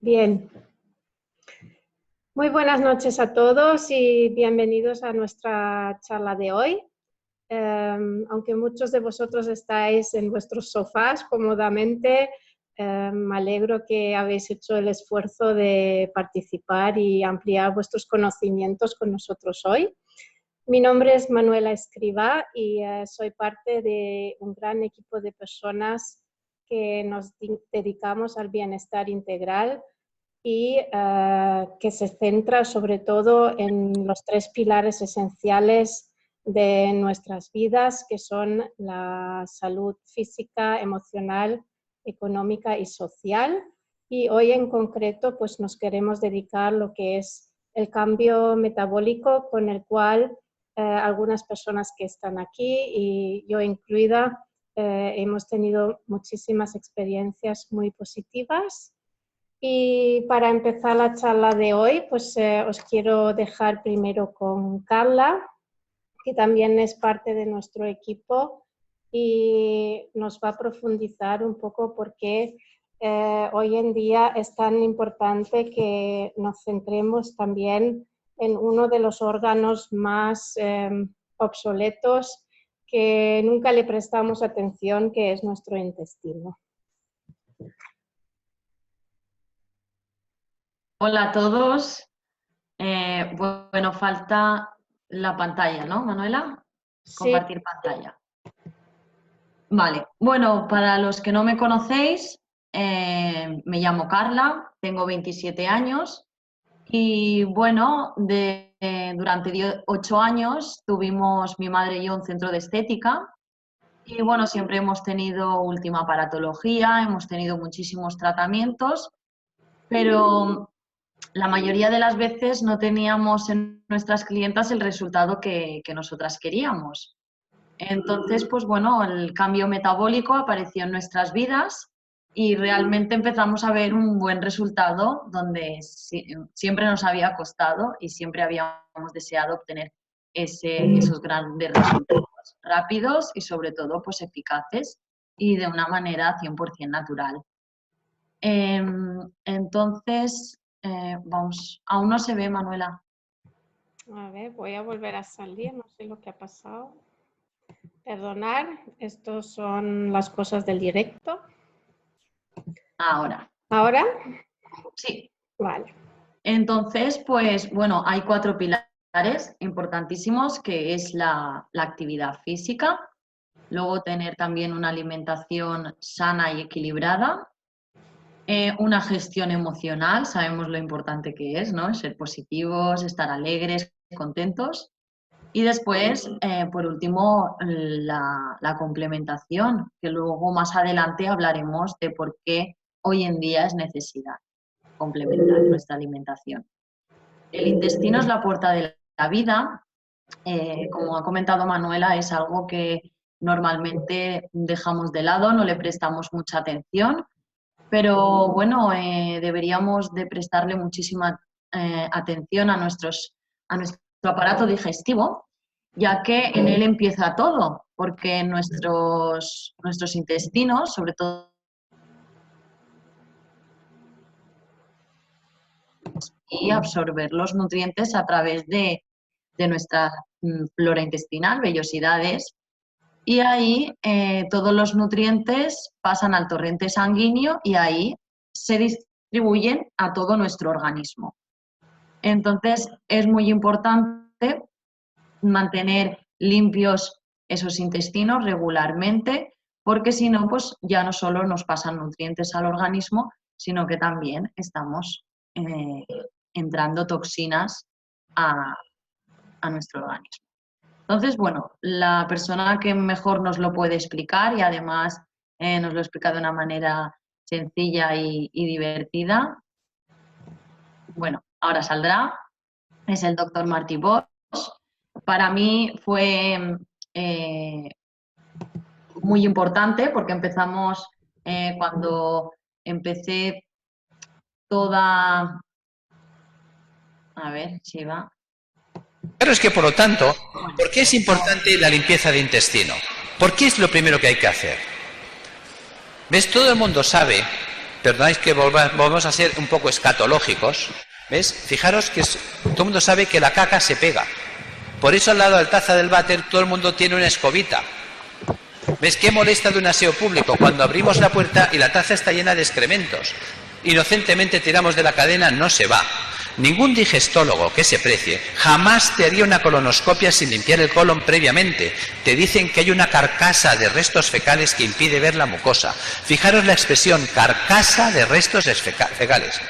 Bien. Muy buenas noches a todos y bienvenidos a nuestra charla de hoy. Aunque muchos de vosotros estáis en vuestros sofás cómodamente, me alegro que habéis hecho el esfuerzo de participar y ampliar vuestros conocimientos con nosotros hoy. Mi nombre es Manuela Escrivá y soy parte de un gran equipo de personas que nos dedicamos al bienestar integral y que se centra sobre todo en los tres pilares esenciales de nuestras vidas, que son la salud física, emocional, económica y social. Y hoy en concreto pues nos queremos dedicar a lo que es el cambio metabólico, con el cual algunas personas que están aquí y yo incluida hemos tenido muchísimas experiencias muy positivas. Y para empezar la charla de hoy, pues os quiero dejar primero con Carla, que también es parte de nuestro equipo y nos va a profundizar un poco por qué hoy en día es tan importante que nos centremos también en uno de los órganos más obsoletos que nunca le prestamos atención, que es nuestro intestino. Hola a todos. Bueno, falta la pantalla, ¿no, Manuela? Sí. Compartir pantalla. Vale, bueno, para los que no me conocéis, me llamo Carla, tengo 27 años y bueno, durante 8 años tuvimos mi madre y yo un centro de estética y bueno, siempre hemos tenido última aparatología, hemos tenido muchísimos tratamientos, pero la mayoría de las veces no teníamos en nuestras clientas el resultado que nosotras queríamos. Entonces, pues bueno, el cambio metabólico apareció en nuestras vidas y realmente empezamos a ver un buen resultado donde siempre nos había costado y siempre habíamos deseado obtener esos grandes resultados rápidos y sobre todo pues eficaces y de una manera 100% natural. Entonces, vamos, aún no se ve, Manuela. A ver, voy a volver a salir, no sé lo que ha pasado. Perdonar, estas son las cosas del directo. Ahora. ¿Ahora? Sí. Vale. Entonces, pues bueno, hay 4 pilares importantísimos, que es la actividad física, luego tener también una alimentación sana y equilibrada, una gestión emocional, sabemos lo importante que es, ¿no? Ser positivos, estar alegres, contentos. Y después, por último, la complementación, que luego más adelante hablaremos de por qué hoy en día es necesidad complementar nuestra alimentación. El intestino es la puerta de la vida. Como ha comentado Manuela, es algo que normalmente dejamos de lado, no le prestamos mucha atención, pero bueno, deberíamos de prestarle muchísima atención a nuestro aparato digestivo, ya que en él empieza todo, porque nuestros intestinos, sobre todo, y absorber los nutrientes a través de nuestra flora intestinal, vellosidades, y ahí todos los nutrientes pasan al torrente sanguíneo y ahí se distribuyen a todo nuestro organismo. Entonces, es muy importante mantener limpios esos intestinos regularmente, porque si no, pues ya no solo nos pasan nutrientes al organismo, sino que también estamos entrando toxinas a nuestro organismo. Entonces, bueno, la persona que mejor nos lo puede explicar y además nos lo explica de una manera sencilla y divertida, bueno, ahora saldrá, es el doctor Martí Bosch. Para mí fue muy importante porque empezamos cuando empecé toda... A ver si va... Claro, es que por lo tanto, ¿por qué es importante la limpieza de intestino? ¿Por qué es lo primero que hay que hacer? ¿Ves? Todo el mundo sabe perdonáis que volvamos a ser un poco escatológicos, ¿ves? Fijaros que todo el mundo sabe que la caca se pega. Por eso al lado de la taza del váter todo el mundo tiene una escobita. ¿Ves qué molesta de un aseo público? Cuando abrimos la puerta y la taza está llena de excrementos. Inocentemente tiramos de la cadena, no se va. Ningún digestólogo que se precie jamás te haría una colonoscopia sin limpiar el colon previamente. Te dicen que hay una carcasa de restos fecales que impide ver la mucosa. Fijaros la expresión, carcasa de restos fecales.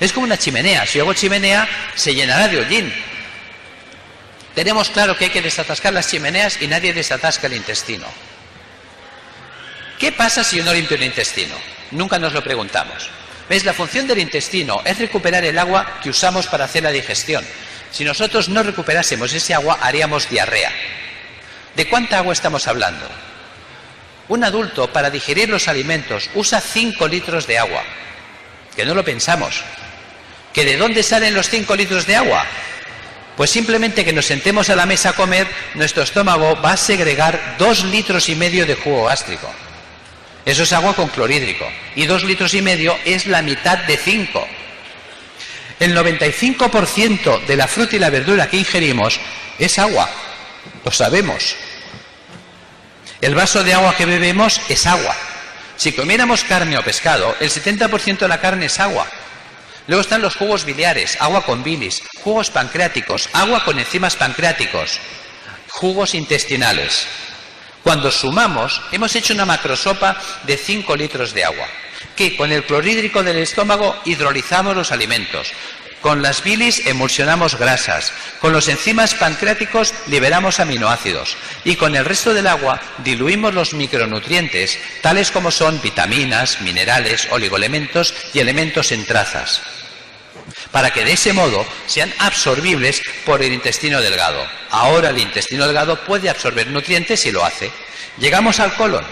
Es como una chimenea. Si hago chimenea, se llenará de hollín. Tenemos claro que hay que desatascar las chimeneas y nadie desatasca el intestino. ¿Qué pasa si yo no limpio el intestino? Nunca nos lo preguntamos. ¿Ves? La función del intestino es recuperar el agua que usamos para hacer la digestión. Si nosotros no recuperásemos ese agua, haríamos diarrea. ¿De cuánta agua estamos hablando? Un adulto, para digerir los alimentos, usa 5 litros de agua. Que no lo pensamos. ¿Que de dónde salen los 5 litros de agua? Pues simplemente que nos sentemos a la mesa a comer, nuestro estómago va a segregar 2,5 litros de jugo gástrico. Eso es agua con clorhídrico. Y 2,5 litros es la mitad de 5. El 95% de la fruta y la verdura que ingerimos es agua. Lo sabemos. El vaso de agua que bebemos es agua. Si comiéramos carne o pescado, el 70% de la carne es agua. Luego están los jugos biliares, agua con bilis, jugos pancreáticos, agua con enzimas pancreáticos, jugos intestinales. Cuando sumamos, hemos hecho una macrosopa de 5 litros de agua, que con el clorhídrico del estómago hidrolizamos los alimentos, con las bilis emulsionamos grasas, con los enzimas pancreáticos liberamos aminoácidos y con el resto del agua diluimos los micronutrientes, tales como son vitaminas, minerales, oligoelementos y elementos en trazas, para que de ese modo sean absorbibles por el intestino delgado. Ahora el intestino delgado puede absorber nutrientes y lo hace. Llegamos al colon.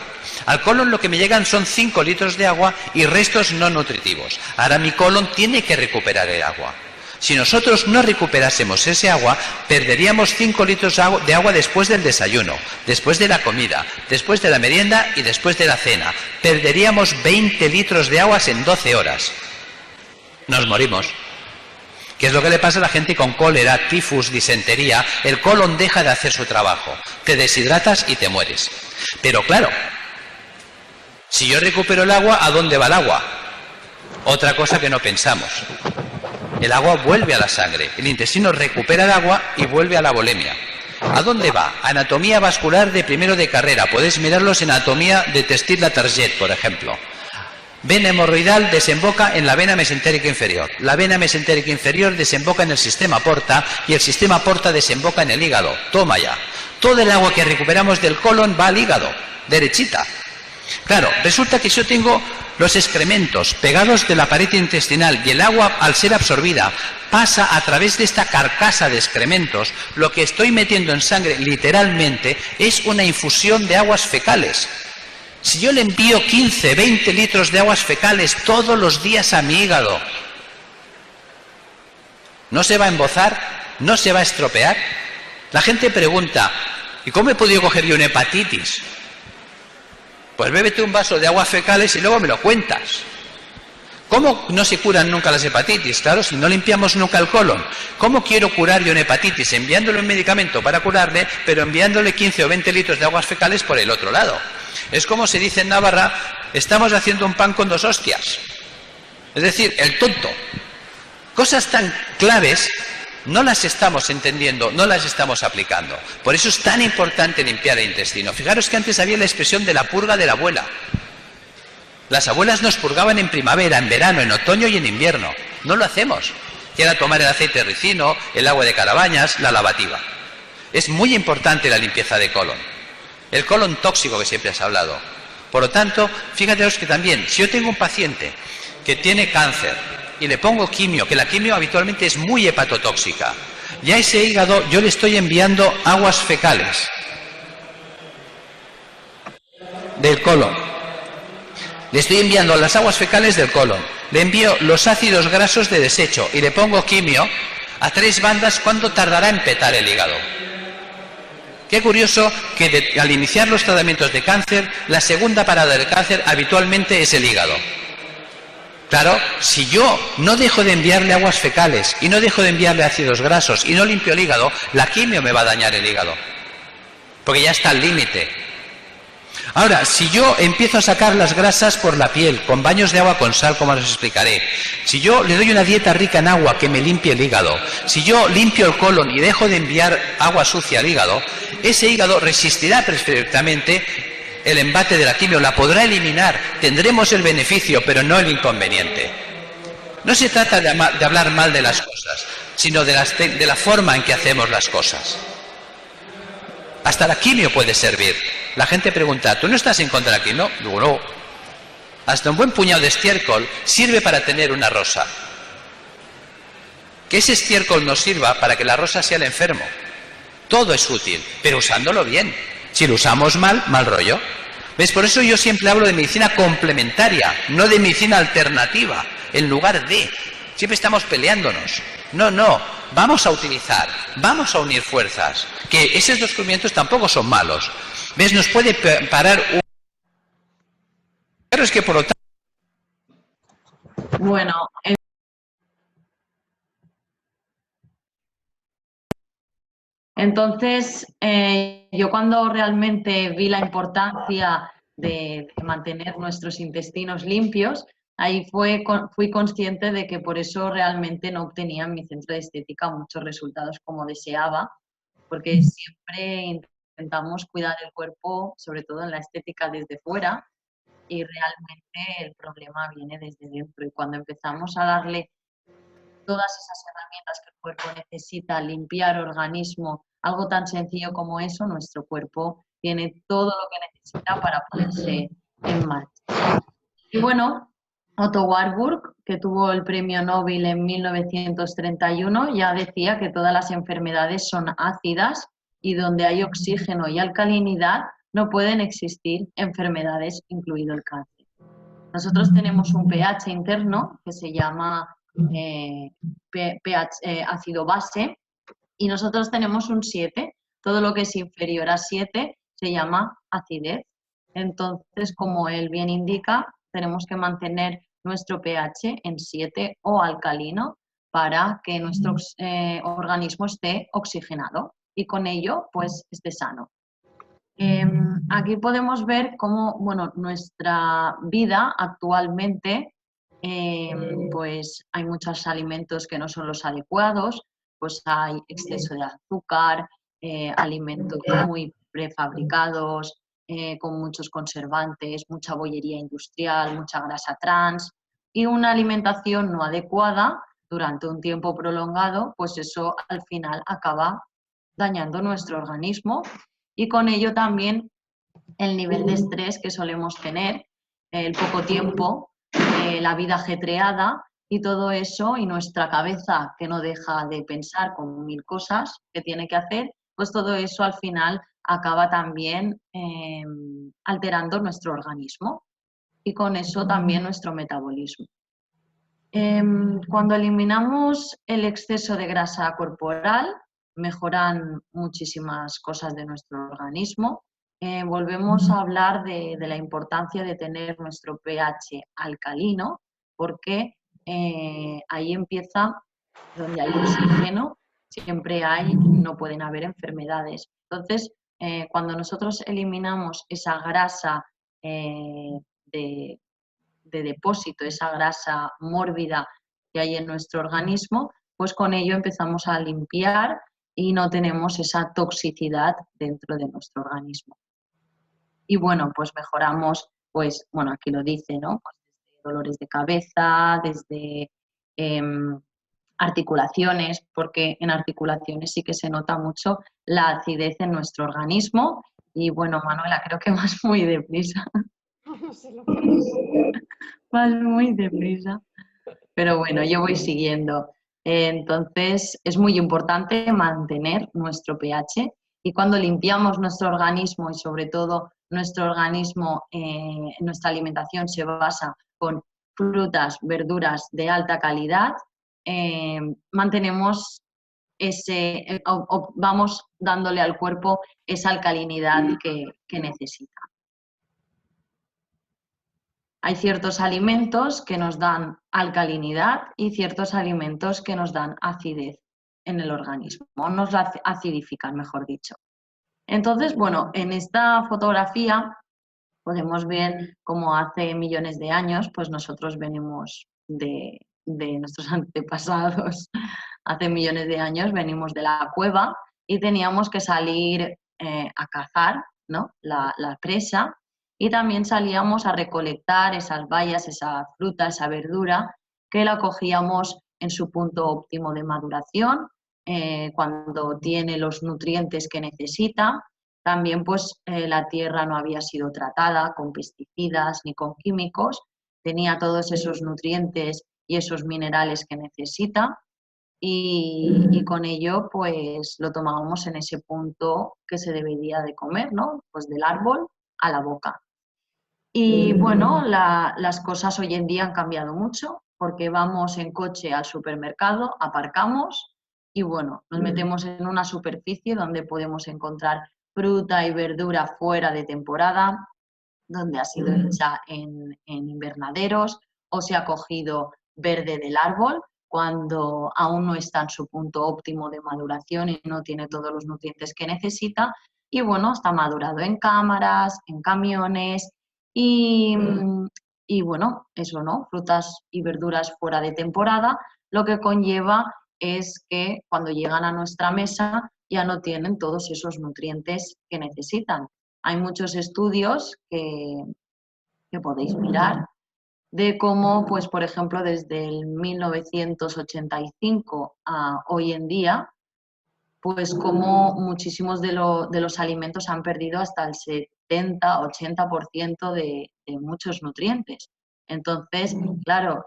Al colon lo que me llegan son 5 litros de agua y restos no nutritivos. Ahora mi colon tiene que recuperar el agua. Si nosotros no recuperásemos ese agua, perderíamos 5 litros de agua después del desayuno, después de la comida, después de la merienda y después de la cena. Perderíamos 20 litros de aguas en 12 horas. Nos morimos. ¿Qué es lo que le pasa a la gente con cólera, tifus, disentería? El colon deja de hacer su trabajo. Te deshidratas y te mueres. Pero claro, si yo recupero el agua, ¿a dónde va el agua? Otra cosa que no pensamos. El agua vuelve a la sangre. El intestino recupera el agua y vuelve a la volemia. ¿A dónde va? Anatomía vascular de primero de carrera. Podéis mirarlos en anatomía de Testit-Latarjet, por ejemplo. Vena hemorroidal desemboca en la vena mesentérica inferior. La vena mesentérica inferior desemboca en el sistema porta y el sistema porta desemboca en el hígado. Toma ya. Todo el agua que recuperamos del colon va al hígado, derechita. Claro, resulta que yo tengo los excrementos pegados de la pared intestinal y el agua, al ser absorbida, pasa a través de esta carcasa de excrementos. Lo que estoy metiendo en sangre, literalmente, es una infusión de aguas fecales. Si yo le envío 15, 20 litros de aguas fecales todos los días a mi hígado, ¿no se va a embozar? ¿No se va a estropear? La gente pregunta, ¿y cómo he podido coger yo una hepatitis? Pues bébete un vaso de aguas fecales y luego me lo cuentas. ¿Cómo no se curan nunca las hepatitis? Claro, si no limpiamos nunca el colon. ¿Cómo quiero curar yo una hepatitis? Enviándole un medicamento para curarle, pero enviándole 15 o 20 litros de aguas fecales por el otro lado. Es como se dice en Navarra, estamos haciendo un pan con 2 hostias. Es decir, el tonto. Cosas tan claves no las estamos entendiendo, no las estamos aplicando. Por eso es tan importante limpiar el intestino. Fijaros que antes había la expresión de la purga de la abuela. Las abuelas nos purgaban en primavera, en verano, en otoño y en invierno. No lo hacemos. Que era tomar el aceite de ricino, el agua de calabañas, la lavativa. Es muy importante la limpieza de colon. El colon tóxico que siempre has hablado. Por lo tanto, fíjateos que también, si yo tengo un paciente que tiene cáncer y le pongo quimio, que la quimio habitualmente es muy hepatotóxica, y a ese hígado yo le estoy enviando aguas fecales del colon. Le estoy enviando las aguas fecales del colon. Le envío los ácidos grasos de desecho y le pongo quimio a 3 bandas. ¿Cuánto tardará en petar el hígado? Qué curioso que al iniciar los tratamientos de cáncer, la segunda parada del cáncer habitualmente es el hígado. Claro, si yo no dejo de enviarle aguas fecales y no dejo de enviarle ácidos grasos y no limpio el hígado, la quimio me va a dañar el hígado, porque ya está al límite. Ahora, si yo empiezo a sacar las grasas por la piel, con baños de agua con sal, como os explicaré, si yo le doy una dieta rica en agua que me limpie el hígado, si yo limpio el colon y dejo de enviar agua sucia al hígado, ese hígado resistirá perfectamente el embate de la quimio, la podrá eliminar, tendremos el beneficio, pero no el inconveniente. No se trata de hablar mal de las cosas, sino de la forma en que hacemos las cosas. Hasta la quimio puede servir. La gente pregunta, ¿tú no estás en contra de la quimio? Digo, no. Hasta un buen puñado de estiércol sirve para tener una rosa. Que ese estiércol nos sirva para que la rosa sea el enfermo. Todo es útil, pero usándolo bien. Si lo usamos mal, mal rollo. ¿Ves? Por eso yo siempre hablo de medicina complementaria, no de medicina alternativa, en lugar de. Siempre estamos peleándonos. No, no, vamos a utilizar, vamos a unir fuerzas. Que esos descubrimientos tampoco son malos. ¿Ves? Nos puede parar un... Pero es que por lo tanto... Bueno, entonces yo cuando realmente vi la importancia de mantener nuestros intestinos limpios, ahí fui consciente de que por eso realmente no obtenía en mi centro de estética muchos resultados como deseaba, porque siempre intentamos cuidar el cuerpo, sobre todo en la estética desde fuera, y realmente el problema viene desde dentro. Y cuando empezamos a darle todas esas herramientas que el cuerpo necesita, limpiar organismo, algo tan sencillo como eso, nuestro cuerpo tiene todo lo que necesita para ponerse en marcha. Y bueno, Otto Warburg, que tuvo el premio Nobel en 1931, ya decía que todas las enfermedades son ácidas y donde hay oxígeno y alcalinidad no pueden existir enfermedades, incluido el cáncer. Nosotros tenemos un pH interno que se llama pH ácido base y nosotros tenemos un 7. Todo lo que es inferior a 7 se llama acidez. Entonces, como él bien indica, tenemos que mantener nuestro pH en 7 o alcalino para que nuestro organismo esté oxigenado y con ello pues esté sano. Aquí podemos ver cómo, bueno, nuestra vida actualmente, pues hay muchos alimentos que no son los adecuados, pues hay exceso de azúcar, alimentos muy prefabricados, con muchos conservantes, mucha bollería industrial, mucha grasa trans y una alimentación no adecuada durante un tiempo prolongado, pues eso al final acaba dañando nuestro organismo y con ello también el nivel de estrés que solemos tener, el poco tiempo, la vida ajetreada y todo eso, y nuestra cabeza que no deja de pensar con 1000 cosas que tiene que hacer, pues todo eso al final acaba también alterando nuestro organismo y con eso también nuestro metabolismo. Cuando eliminamos el exceso de grasa corporal, mejoran muchísimas cosas de nuestro organismo. Volvemos a hablar de la importancia de tener nuestro pH alcalino, porque ahí empieza, donde hay oxígeno, siempre no pueden haber enfermedades. Entonces, cuando nosotros eliminamos esa grasa de depósito, esa grasa mórbida que hay en nuestro organismo, pues con ello empezamos a limpiar y no tenemos esa toxicidad dentro de nuestro organismo. Y bueno, pues mejoramos, pues bueno, aquí lo dice, ¿no? Pues desde dolores de cabeza, desde articulaciones, porque en articulaciones sí que se nota mucho la acidez en nuestro organismo. Y bueno, Manuela, creo que vas muy deprisa. No sé lo que es. Vas muy deprisa. Pero bueno, yo voy siguiendo. Entonces, es muy importante mantener nuestro pH y cuando limpiamos nuestro organismo y sobre todo nuestro organismo, nuestra alimentación se basa con frutas, verduras de alta calidad, mantenemos vamos dándole al cuerpo esa alcalinidad que necesita. Hay ciertos alimentos que nos dan alcalinidad y ciertos alimentos que nos dan acidez en el organismo, nos acidifican, mejor dicho. Entonces, bueno, en esta fotografía podemos ver cómo hace millones de años, pues nosotros venimos de nuestros antepasados. Hace millones de años venimos de la cueva y teníamos que salir a cazar, ¿no?, la presa, y también salíamos a recolectar esas bayas, esa fruta, esa verdura, que la cogíamos en su punto óptimo de maduración, cuando tiene los nutrientes que necesita. También pues la tierra no había sido tratada con pesticidas ni con químicos, tenía todos esos nutrientes y esos minerales que necesita, y con ello pues lo tomábamos en ese punto que se debería de comer, ¿no?, pues del árbol a la boca. Y bueno, las cosas hoy en día han cambiado mucho, porque vamos en coche al supermercado, aparcamos y bueno, nos metemos en una superficie donde podemos encontrar fruta y verdura fuera de temporada, donde ha sido hecha en invernaderos o se ha cogido verde del árbol cuando aún no está en su punto óptimo de maduración y no tiene todos los nutrientes que necesita. Y bueno, está madurado en cámaras, en camiones y bueno, eso, ¿no? Frutas y verduras fuera de temporada, lo que conlleva es que cuando llegan a nuestra mesa ya no tienen todos esos nutrientes que necesitan. Hay muchos estudios que podéis mirar de cómo, pues, por ejemplo, desde el 1985 a hoy en día, pues cómo muchísimos de los alimentos han perdido hasta el 70-80% de muchos nutrientes. Entonces, claro,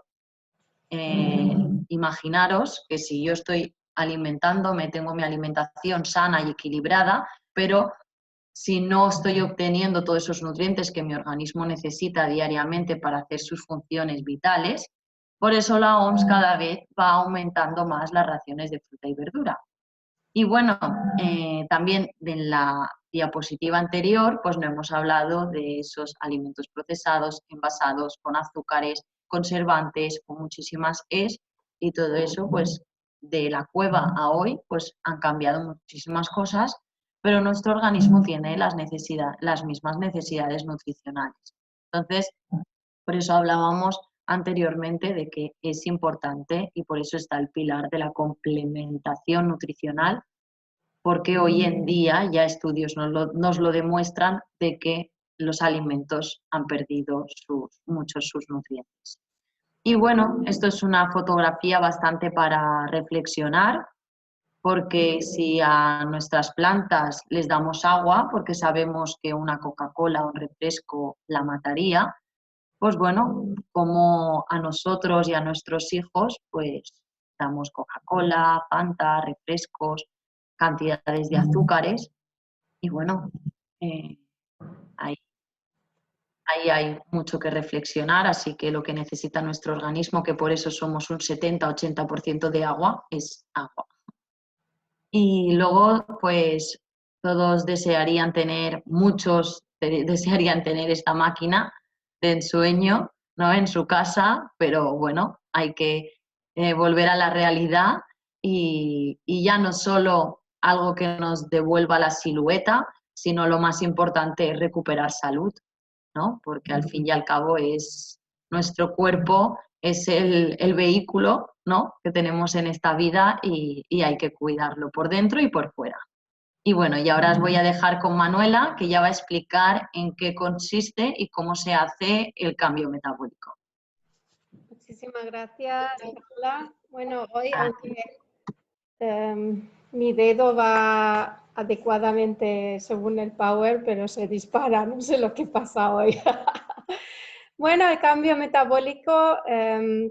imaginaros que si yo estoy alimentándome, tengo mi alimentación sana y equilibrada, pero si no estoy obteniendo todos esos nutrientes que mi organismo necesita diariamente para hacer sus funciones vitales, por eso la OMS cada vez va aumentando más las raciones de fruta y verdura. Y bueno, también en la diapositiva anterior, pues no hemos hablado de esos alimentos procesados, envasados, con azúcares, conservantes, con muchísimas ES, y todo eso, pues de la cueva a hoy, pues han cambiado muchísimas cosas, pero nuestro organismo tiene las mismas necesidades nutricionales. Entonces, por eso hablábamos anteriormente de que es importante, y por eso está el pilar de la complementación nutricional, porque hoy en día ya estudios nos lo demuestran de que los alimentos han perdido muchos sus nutrientes. Y bueno, esto es una fotografía bastante para reflexionar, porque si a nuestras plantas les damos agua, porque sabemos que una Coca-Cola o un refresco la mataría, pues bueno, como a nosotros y a nuestros hijos, pues damos Coca-Cola, Fanta, refrescos, cantidades de azúcares, y bueno, ahí hay mucho que reflexionar, así que lo que necesita nuestro organismo, que por eso somos un 70-80% de agua, es agua. Y luego, pues todos desearían tener, muchos desearían tener esta máquina de ensueño, ¿no?, en su casa, pero bueno, hay que volver a la realidad y ya no solo algo que nos devuelva la silueta, sino lo más importante es recuperar salud, ¿no? Porque al fin y al cabo es nuestro cuerpo, es el vehículo, ¿no?, que tenemos en esta vida y hay que cuidarlo por dentro y por fuera. Y bueno, y ahora os voy a dejar con Manuela, que ya va a explicar en qué consiste y cómo se hace el cambio metabólico. Muchísimas gracias, Paula. Bueno, hoy, aunque mi dedo va adecuadamente según el power, pero se dispara, no sé lo que pasa hoy. Bueno, el cambio metabólico,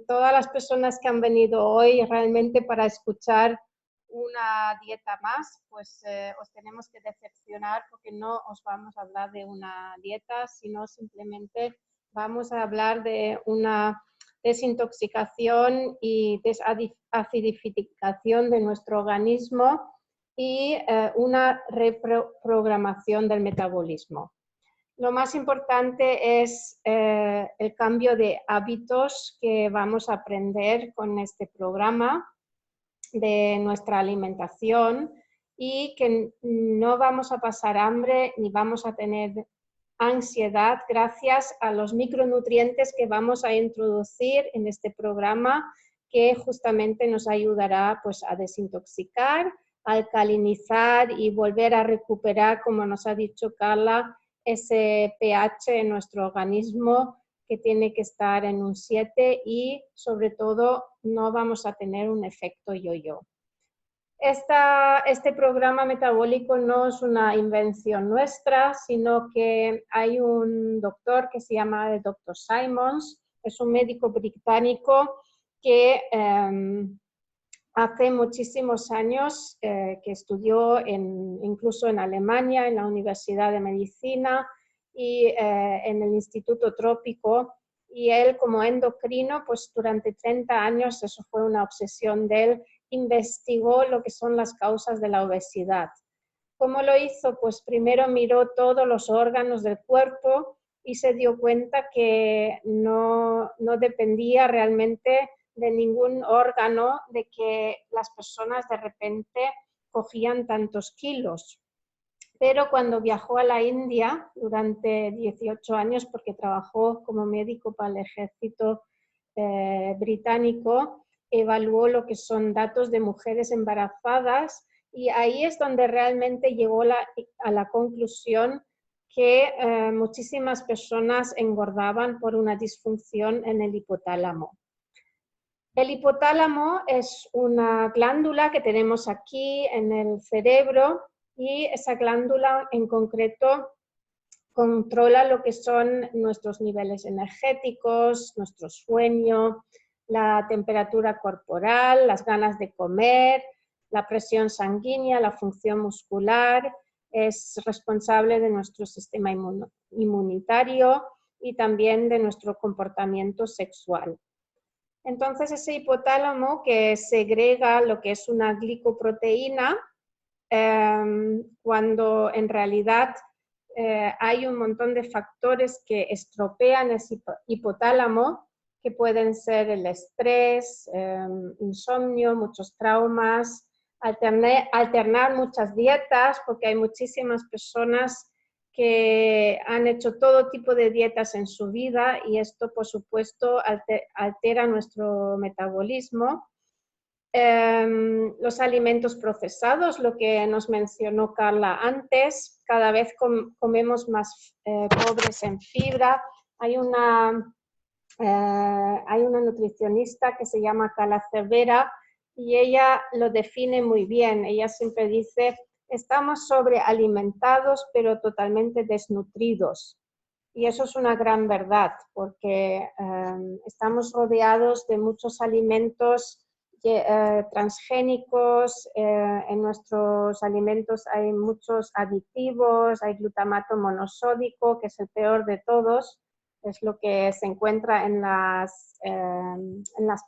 todas las personas que han venido hoy realmente para escuchar una dieta más, pues os tenemos que decepcionar, porque no os vamos a hablar de una dieta, sino simplemente vamos a hablar de una desintoxicación y desacidificación de nuestro organismo y una reprogramación del metabolismo. Lo más importante es el cambio de hábitos que vamos a aprender con este programa de nuestra alimentación y que no vamos a pasar hambre ni vamos a tener ansiedad gracias a los micronutrientes que vamos a introducir en este programa, que justamente nos ayudará pues, a desintoxicar, a alcalinizar y volver a recuperar, como nos ha dicho Carla, ese pH en nuestro organismo que tiene que estar en un 7 y sobre todo no vamos a tener un efecto yo-yo. Este programa metabólico no es una invención nuestra, sino que hay un doctor que se llama el Dr. Simons, es un médico británico que hace muchísimos años que estudió incluso en Alemania, en la Universidad de Medicina y en el Instituto Trópico. Y él como endocrino, pues durante 30 años, eso fue una obsesión de él, investigó lo que son las causas de la obesidad. ¿Cómo lo hizo? Pues primero miró todos los órganos del cuerpo y se dio cuenta que no dependía realmente de ningún órgano de que las personas de repente cogían tantos kilos. Pero cuando viajó a la India durante 18 años, porque trabajó como médico para el ejército británico, evaluó lo que son datos de mujeres embarazadas y ahí es donde realmente llegó a la conclusión que muchísimas personas engordaban por una disfunción en el hipotálamo. El hipotálamo es una glándula que tenemos aquí en el cerebro y esa glándula en concreto controla lo que son nuestros niveles energéticos, nuestro sueño, la temperatura corporal, las ganas de comer, la presión sanguínea, la función muscular, es responsable de nuestro sistema inmunitario y también de nuestro comportamiento sexual. Entonces ese hipotálamo que segrega lo que es una glicoproteína, cuando en realidad hay un montón de factores que estropean ese hipotálamo, que pueden ser el estrés, insomnio, muchos traumas, alternar muchas dietas, porque hay muchísimas personas que han hecho todo tipo de dietas en su vida y esto, por supuesto, altera nuestro metabolismo. Los alimentos procesados, lo que nos mencionó Carla antes, cada vez comemos más pobres en fibra. Hay una nutricionista que se llama Carla Cervera y ella lo define muy bien. Ella siempre dice: estamos sobrealimentados pero totalmente desnutridos. Y eso es una gran verdad, porque estamos rodeados de muchos alimentos transgénicos, en nuestros alimentos hay muchos aditivos, hay glutamato monosódico, que es el peor de todos, es lo que se encuentra en las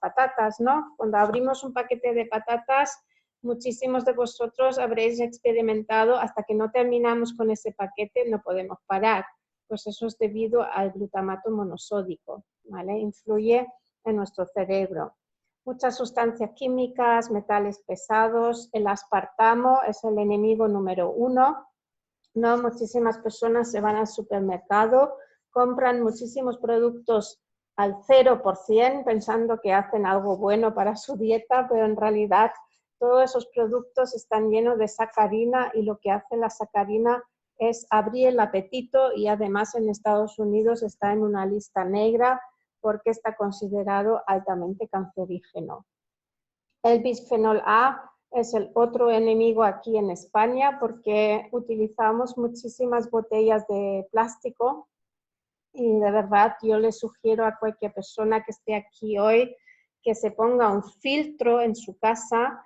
patatas, ¿no? Cuando abrimos un paquete de patatas, muchísimos de vosotros habréis experimentado, hasta que no terminamos con ese paquete no podemos parar. Pues eso es debido al glutamato monosódico, ¿vale? Influye en nuestro cerebro. Muchas sustancias químicas, metales pesados, el aspartamo es el enemigo número 1, ¿no? Muchísimas personas se van al supermercado, compran muchísimos productos al 0%, pensando que hacen algo bueno para su dieta, pero en realidad todos esos productos están llenos de sacarina y lo que hace la sacarina es abrir el apetito y además en Estados Unidos está en una lista negra porque está considerado altamente cancerígeno. El bisfenol A es el otro enemigo aquí en España porque utilizamos muchísimas botellas de plástico y de verdad yo le sugiero a cualquier persona que esté aquí hoy que se ponga un filtro en su casa.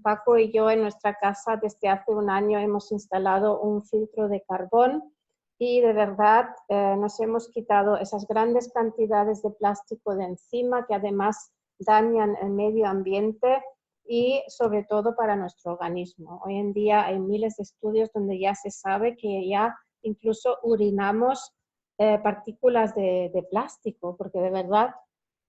Paco y yo en nuestra casa desde hace un año hemos instalado un filtro de carbón y de verdad nos hemos quitado esas grandes cantidades de plástico de encima que además dañan el medio ambiente y sobre todo para nuestro organismo. Hoy en día hay miles de estudios donde ya se sabe que ya incluso urinamos partículas de plástico, porque de verdad,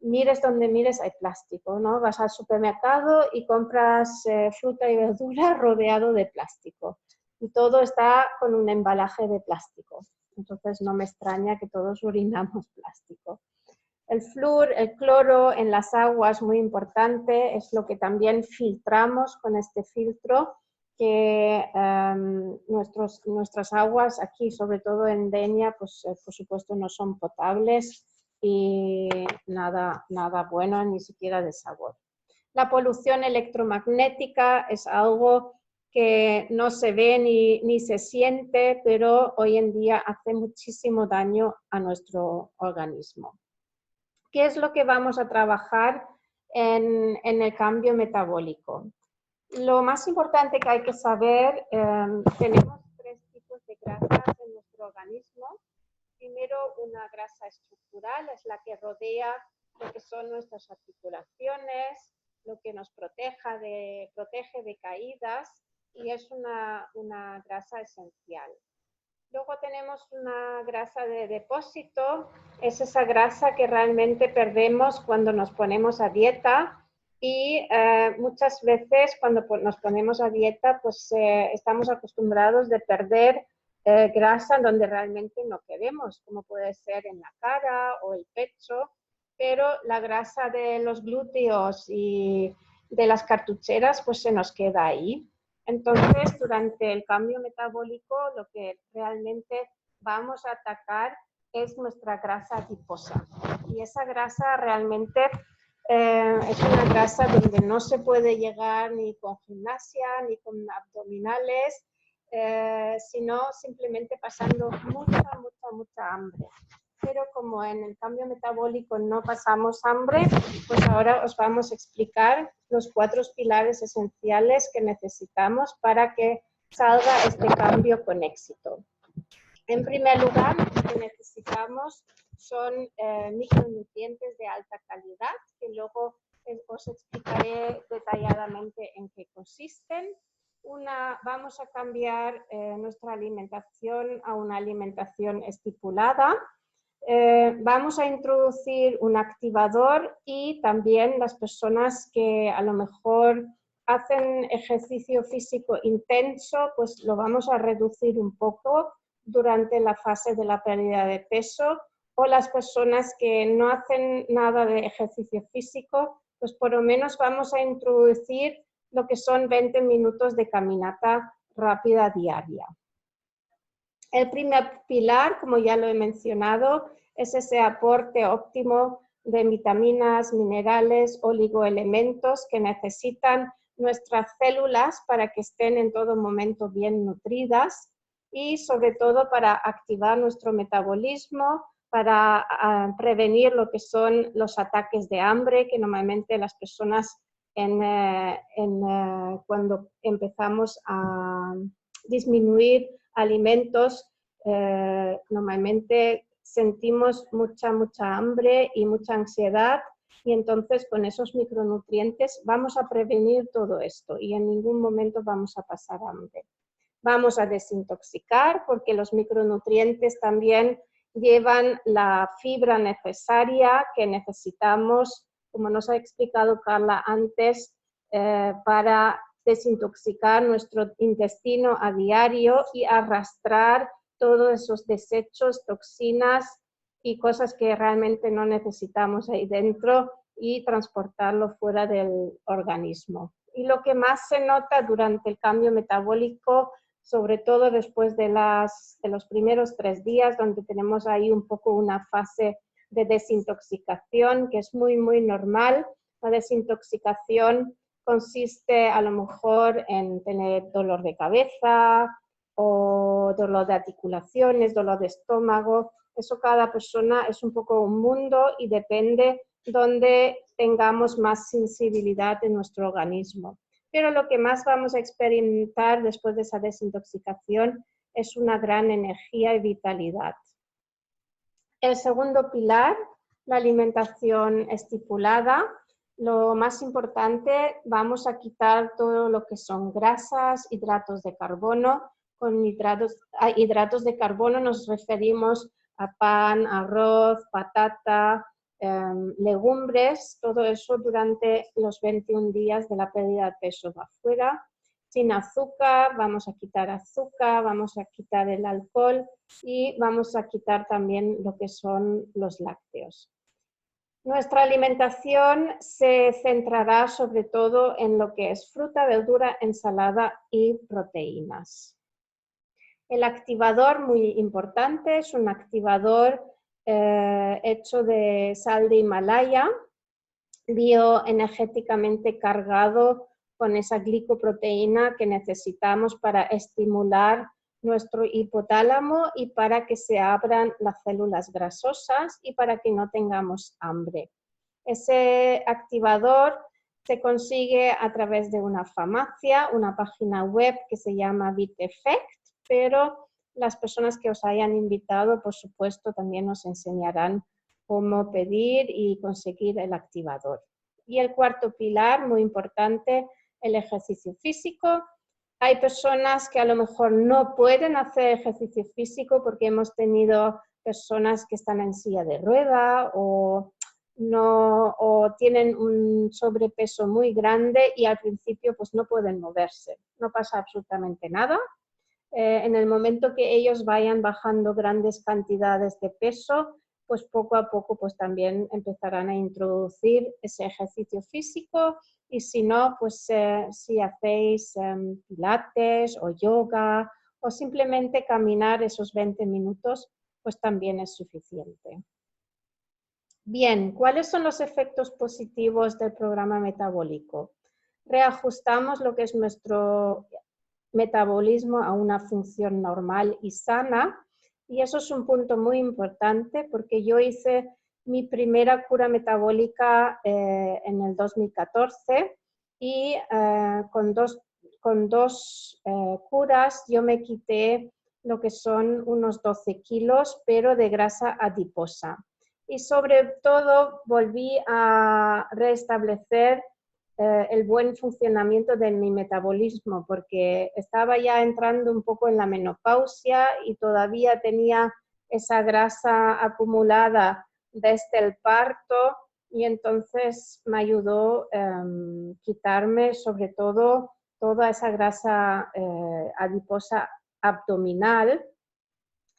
mires donde mires hay plástico, ¿no? Vas al supermercado y compras fruta y verdura rodeado de plástico. Y todo está con un embalaje de plástico. Entonces no me extraña que todos urinamos plástico. El flúor, el cloro en las aguas, muy importante, es lo que también filtramos con este filtro, que nuestras aguas aquí, sobre todo en Denia, pues por supuesto no son potables y nada bueno, ni siquiera de sabor. La polución electromagnética es algo que no se ve ni se siente, pero hoy en día hace muchísimo daño a nuestro organismo. ¿Qué es lo que vamos a trabajar en el cambio metabólico? Lo más importante que hay que saber, tenemos 3 tipos de grasas en nuestro organismo. Primero, una grasa estructural, es la que rodea lo que son nuestras articulaciones, lo que nos protege de caídas, y es una grasa esencial. Luego tenemos una grasa de depósito, es esa grasa que realmente perdemos cuando nos ponemos a dieta y muchas veces cuando nos ponemos a dieta pues estamos acostumbrados de perder grasa donde realmente no queremos, como puede ser en la cara o el pecho, pero la grasa de los glúteos y de las cartucheras pues se nos queda ahí. Entonces, durante el cambio metabólico, lo que realmente vamos a atacar es nuestra grasa adiposa. Y esa grasa realmente es una grasa donde no se puede llegar ni con gimnasia, ni con abdominales, sino simplemente pasando mucha hambre. Pero como en el cambio metabólico no pasamos hambre, pues ahora os vamos a explicar los 4 pilares esenciales que necesitamos para que salga este cambio con éxito. En primer lugar, lo que necesitamos son micronutrientes de alta calidad, que luego os explicaré detalladamente en qué consisten. Vamos a cambiar nuestra alimentación a una alimentación estipulada. Vamos a introducir un activador y también las personas que a lo mejor hacen ejercicio físico intenso, pues lo vamos a reducir un poco durante la fase de la pérdida de peso, o las personas que no hacen nada de ejercicio físico, pues por lo menos vamos a introducir lo que son 20 minutos de caminata rápida diaria. El primer pilar, como ya lo he mencionado, es ese aporte óptimo de vitaminas, minerales, oligoelementos que necesitan nuestras células para que estén en todo momento bien nutridas y sobre todo para activar nuestro metabolismo, para prevenir lo que son los ataques de hambre que normalmente las personas cuando empezamos a disminuir alimentos, normalmente sentimos mucha hambre y mucha ansiedad, y entonces con esos micronutrientes vamos a prevenir todo esto y en ningún momento vamos a pasar hambre. Vamos a desintoxicar porque los micronutrientes también llevan la fibra necesaria que necesitamos, como nos ha explicado Carla antes, para desintoxicar nuestro intestino a diario y arrastrar todos esos desechos, toxinas y cosas que realmente no necesitamos ahí dentro y transportarlo fuera del organismo. Y lo que más se nota durante el cambio metabólico, sobre todo después de los primeros 3 días, donde tenemos ahí un poco una fase de desintoxicación, que es muy normal. La desintoxicación consiste a lo mejor en tener dolor de cabeza o dolor de articulaciones, dolor de estómago. Eso cada persona es un poco un mundo y depende donde tengamos más sensibilidad en nuestro organismo. Pero lo que más vamos a experimentar después de esa desintoxicación es una gran energía y vitalidad. El segundo pilar, la alimentación estipulada. Lo más importante, vamos a quitar todo lo que son grasas, hidratos de carbono, Con hidratos de carbono nos referimos a pan, arroz, patata, legumbres, todo eso durante los 21 días de la pérdida de peso va fuera. Sin azúcar, vamos a quitar azúcar, vamos a quitar el alcohol y vamos a quitar también lo que son los lácteos. Nuestra alimentación se centrará sobre todo en lo que es fruta, verdura, ensalada y proteínas. El activador, muy importante, es un activador hecho de sal de Himalaya, bioenergéticamente cargado con esa glicoproteína que necesitamos para estimular nuestro hipotálamo y para que se abran las células grasosas y para que no tengamos hambre. Ese activador se consigue a través de una farmacia, una página web que se llama VitaEffect, pero las personas que os hayan invitado, por supuesto, también nos enseñarán cómo pedir y conseguir el activador. Y el cuarto pilar, muy importante, el ejercicio físico. Hay personas que a lo mejor no pueden hacer ejercicio físico porque hemos tenido personas que están en silla de rueda o tienen un sobrepeso muy grande y al principio pues no pueden moverse. No pasa absolutamente nada. En el momento que ellos vayan bajando grandes cantidades de peso, pues poco a poco pues también empezarán a introducir ese ejercicio físico y si no, pues si hacéis pilates o yoga o simplemente caminar esos 20 minutos, pues también es suficiente. Bien, ¿cuáles son los efectos positivos del programa metabólico? Reajustamos lo que es nuestro metabolismo a una función normal y sana. Y eso es un punto muy importante porque yo hice mi primera cura metabólica en el 2014 y con dos curas yo me quité lo que son unos 12 kilos, pero de grasa adiposa. Y sobre todo volví a restablecer el buen funcionamiento de mi metabolismo, porque estaba ya entrando un poco en la menopausia y todavía tenía esa grasa acumulada desde el parto y entonces me ayudó quitarme sobre todo toda esa grasa adiposa abdominal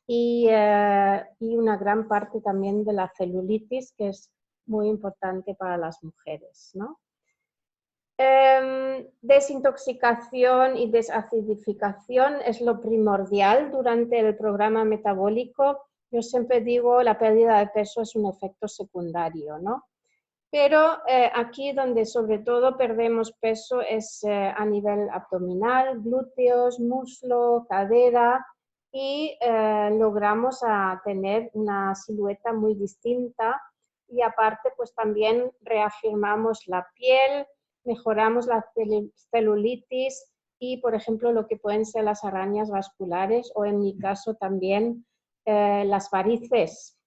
y una gran parte también de la celulitis, que es muy importante para las mujeres, ¿no? Desintoxicación y desacidificación es lo primordial durante el programa metabólico. Yo siempre digo la pérdida de peso es un efecto secundario, ¿no? Pero aquí donde sobre todo perdemos peso es a nivel abdominal, glúteos, muslo, cadera y logramos tener una silueta muy distinta y aparte pues también reafirmamos la piel, mejoramos la celulitis y, por ejemplo, lo que pueden ser las arañas vasculares o, en mi caso, también las varices.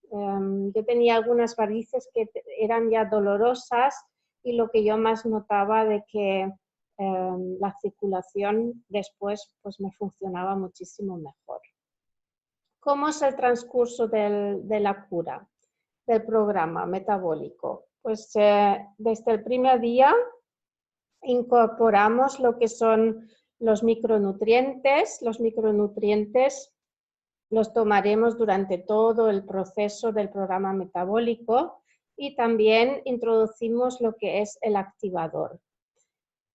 Yo tenía algunas varices que eran ya dolorosas y lo que yo más notaba de que la circulación después pues, me funcionaba muchísimo mejor. ¿Cómo es el transcurso de la cura, del programa metabólico? Pues desde el primer día incorporamos lo que son los micronutrientes. Los micronutrientes los tomaremos durante todo el proceso del programa metabólico y también introducimos lo que es el activador.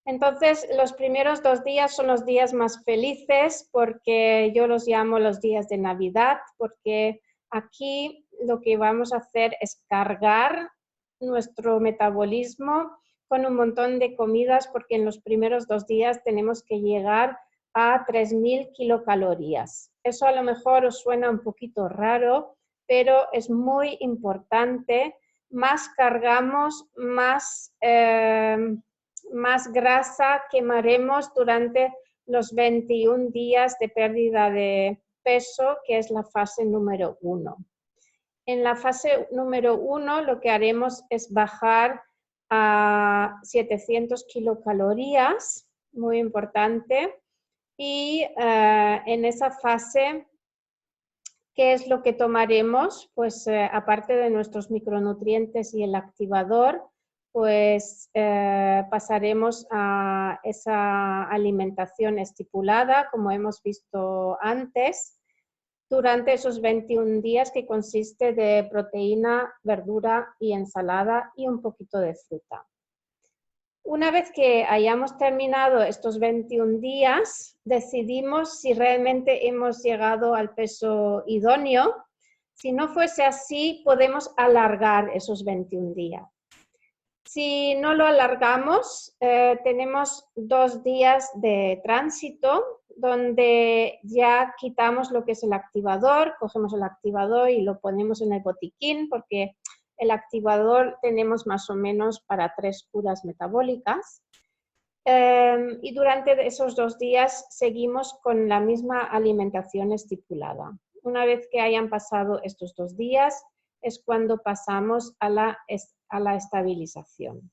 Entonces, los primeros 2 días son los días más felices porque yo los llamo los días de Navidad, porque aquí lo que vamos a hacer es cargar nuestro metabolismo con un montón de comidas porque en los primeros 2 días tenemos que llegar a 3000 kilocalorías. Eso a lo mejor os suena un poquito raro, pero es muy importante. Más cargamos, más grasa quemaremos durante los 21 días de pérdida de peso, que es la fase número 1. En la fase número 1 lo que haremos es bajar a 700 kilocalorías, muy importante, Y en esa fase, ¿qué es lo que tomaremos? Pues aparte de nuestros micronutrientes y el activador, pues pasaremos a esa alimentación estipulada, como hemos visto antes, durante esos 21 días, que consiste de proteína, verdura y ensalada y un poquito de fruta. Una vez que hayamos terminado estos 21 días, decidimos si realmente hemos llegado al peso idóneo. Si no fuese así, podemos alargar esos 21 días. Si no lo alargamos, tenemos 2 días de tránsito donde ya quitamos lo que es el activador, cogemos el activador y lo ponemos en el botiquín, porque el activador tenemos más o menos para 3 curas metabólicas. Y durante esos 2 días seguimos con la misma alimentación estipulada. Una vez que hayan pasado estos 2 días, es cuando pasamos a la estabilización.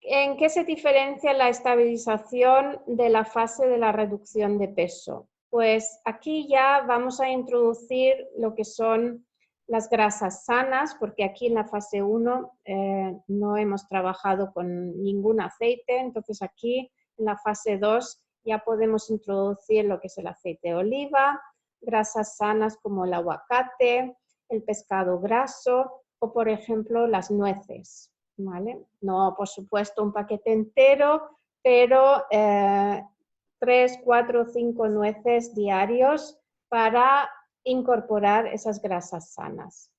¿En qué se diferencia la estabilización de la fase de la reducción de peso? Pues aquí ya vamos a introducir lo que son las grasas sanas, porque aquí en la fase 1 no hemos trabajado con ningún aceite, entonces aquí en la fase 2 ya podemos introducir lo que es el aceite de oliva, grasas sanas como el aguacate, el pescado graso o, por ejemplo, las nueces, ¿vale? No, por supuesto, un paquete entero, pero 3, 4, 5 nueces diarios para incorporar esas grasas sanas.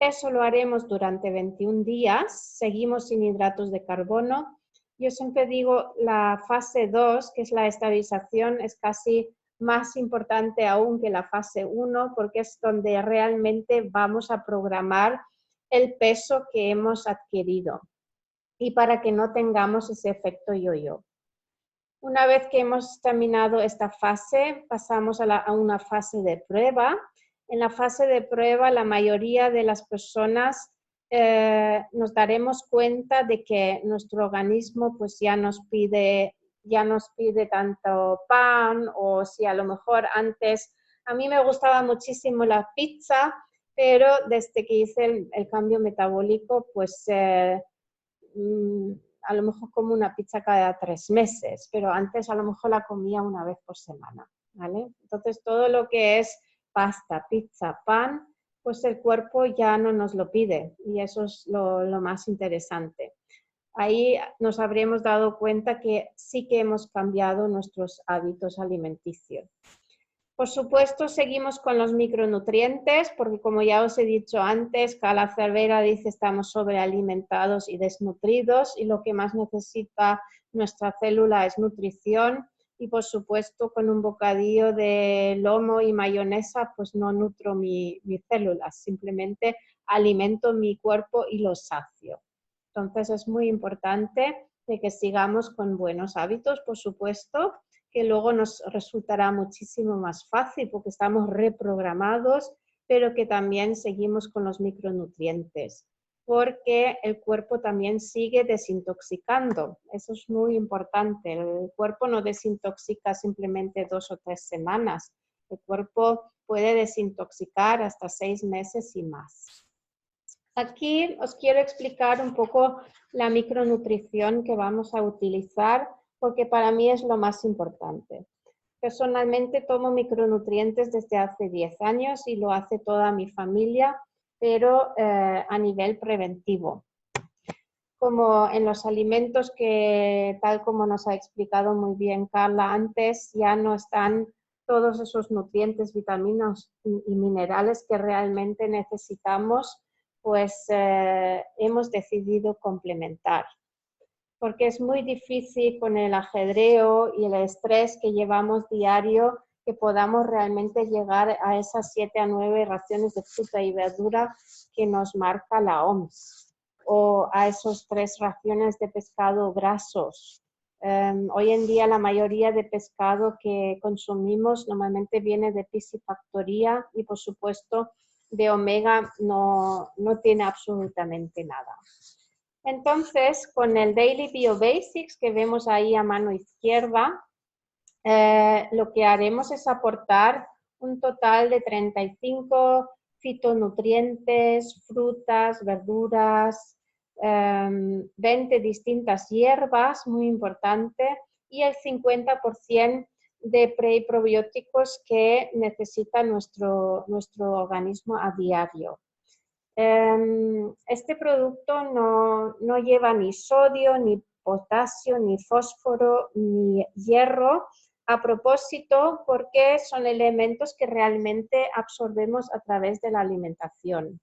Eso lo haremos durante 21 días, seguimos sin hidratos de carbono. Yo siempre digo la fase 2, que es la estabilización, es casi más importante aún que la fase 1, porque es donde realmente vamos a programar el peso que hemos adquirido y para que no tengamos ese efecto yo-yo. Una vez que hemos terminado esta fase, pasamos a una fase de prueba. En la fase de prueba, la mayoría de las personas nos daremos cuenta de que nuestro organismo pues ya nos pide tanto pan, o si a lo mejor antes, a mí me gustaba muchísimo la pizza, pero desde que hice el cambio metabólico, pues a lo mejor como una pizza cada 3 meses, pero antes a lo mejor la comía una vez por semana, ¿vale? Entonces todo lo que es pasta, pizza, pan, pues el cuerpo ya no nos lo pide y eso es lo más interesante. Ahí nos habremos dado cuenta que sí que hemos cambiado nuestros hábitos alimenticios. Por supuesto, seguimos con los micronutrientes, porque como ya os he dicho antes, Carla Cervera dice estamos sobrealimentados y desnutridos y lo que más necesita nuestra célula es nutrición. Y por supuesto, con un bocadillo de lomo y mayonesa, pues no nutro mis células, simplemente alimento mi cuerpo y lo sacio. Entonces es muy importante de que sigamos con buenos hábitos, por supuesto, que luego nos resultará muchísimo más fácil porque estamos reprogramados, pero que también seguimos con los micronutrientes, porque el cuerpo también sigue desintoxicando. Eso es muy importante. El cuerpo no desintoxica simplemente 2 o 3 semanas. El cuerpo puede desintoxicar hasta 6 meses y más. Aquí os quiero explicar un poco la micronutrición que vamos a utilizar, porque para mí es lo más importante. Personalmente tomo micronutrientes desde hace 10 años y lo hace toda mi familia, pero a nivel preventivo. Como en los alimentos que, tal como nos ha explicado muy bien Carla antes, ya no están todos esos nutrientes, vitaminas y minerales que realmente necesitamos, pues hemos decidido complementar. Porque es muy difícil con el ajedreo y el estrés que llevamos diario que podamos realmente llegar a esas 7 a 9 raciones de fruta y verdura que nos marca la OMS, o a esos 3 raciones de pescado grasos. Hoy en día la mayoría de pescado que consumimos normalmente viene de piscifactoría y por supuesto de omega no tiene absolutamente nada. Entonces, con el Daily Bio Basics que vemos ahí a mano izquierda, lo que haremos es aportar un total de 35 fitonutrientes, frutas, verduras, 20 distintas hierbas, muy importante, y el 50% de pre y probióticos que necesita nuestro organismo a diario. Este producto no lleva ni sodio, ni potasio, ni fósforo, ni hierro, a propósito porque son elementos que realmente absorbemos a través de la alimentación.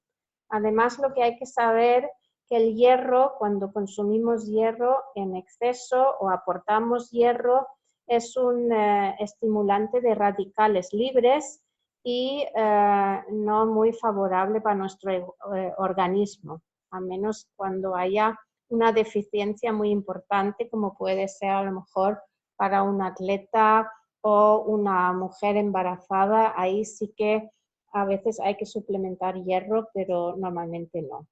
Además, lo que hay que saber que el hierro, cuando consumimos hierro en exceso o aportamos hierro, es un estimulante de radicales libres y no muy favorable para nuestro organismo, a menos cuando haya una deficiencia muy importante, como puede ser a lo mejor para un atleta o una mujer embarazada. Ahí sí que a veces hay que suplementar hierro, pero normalmente no.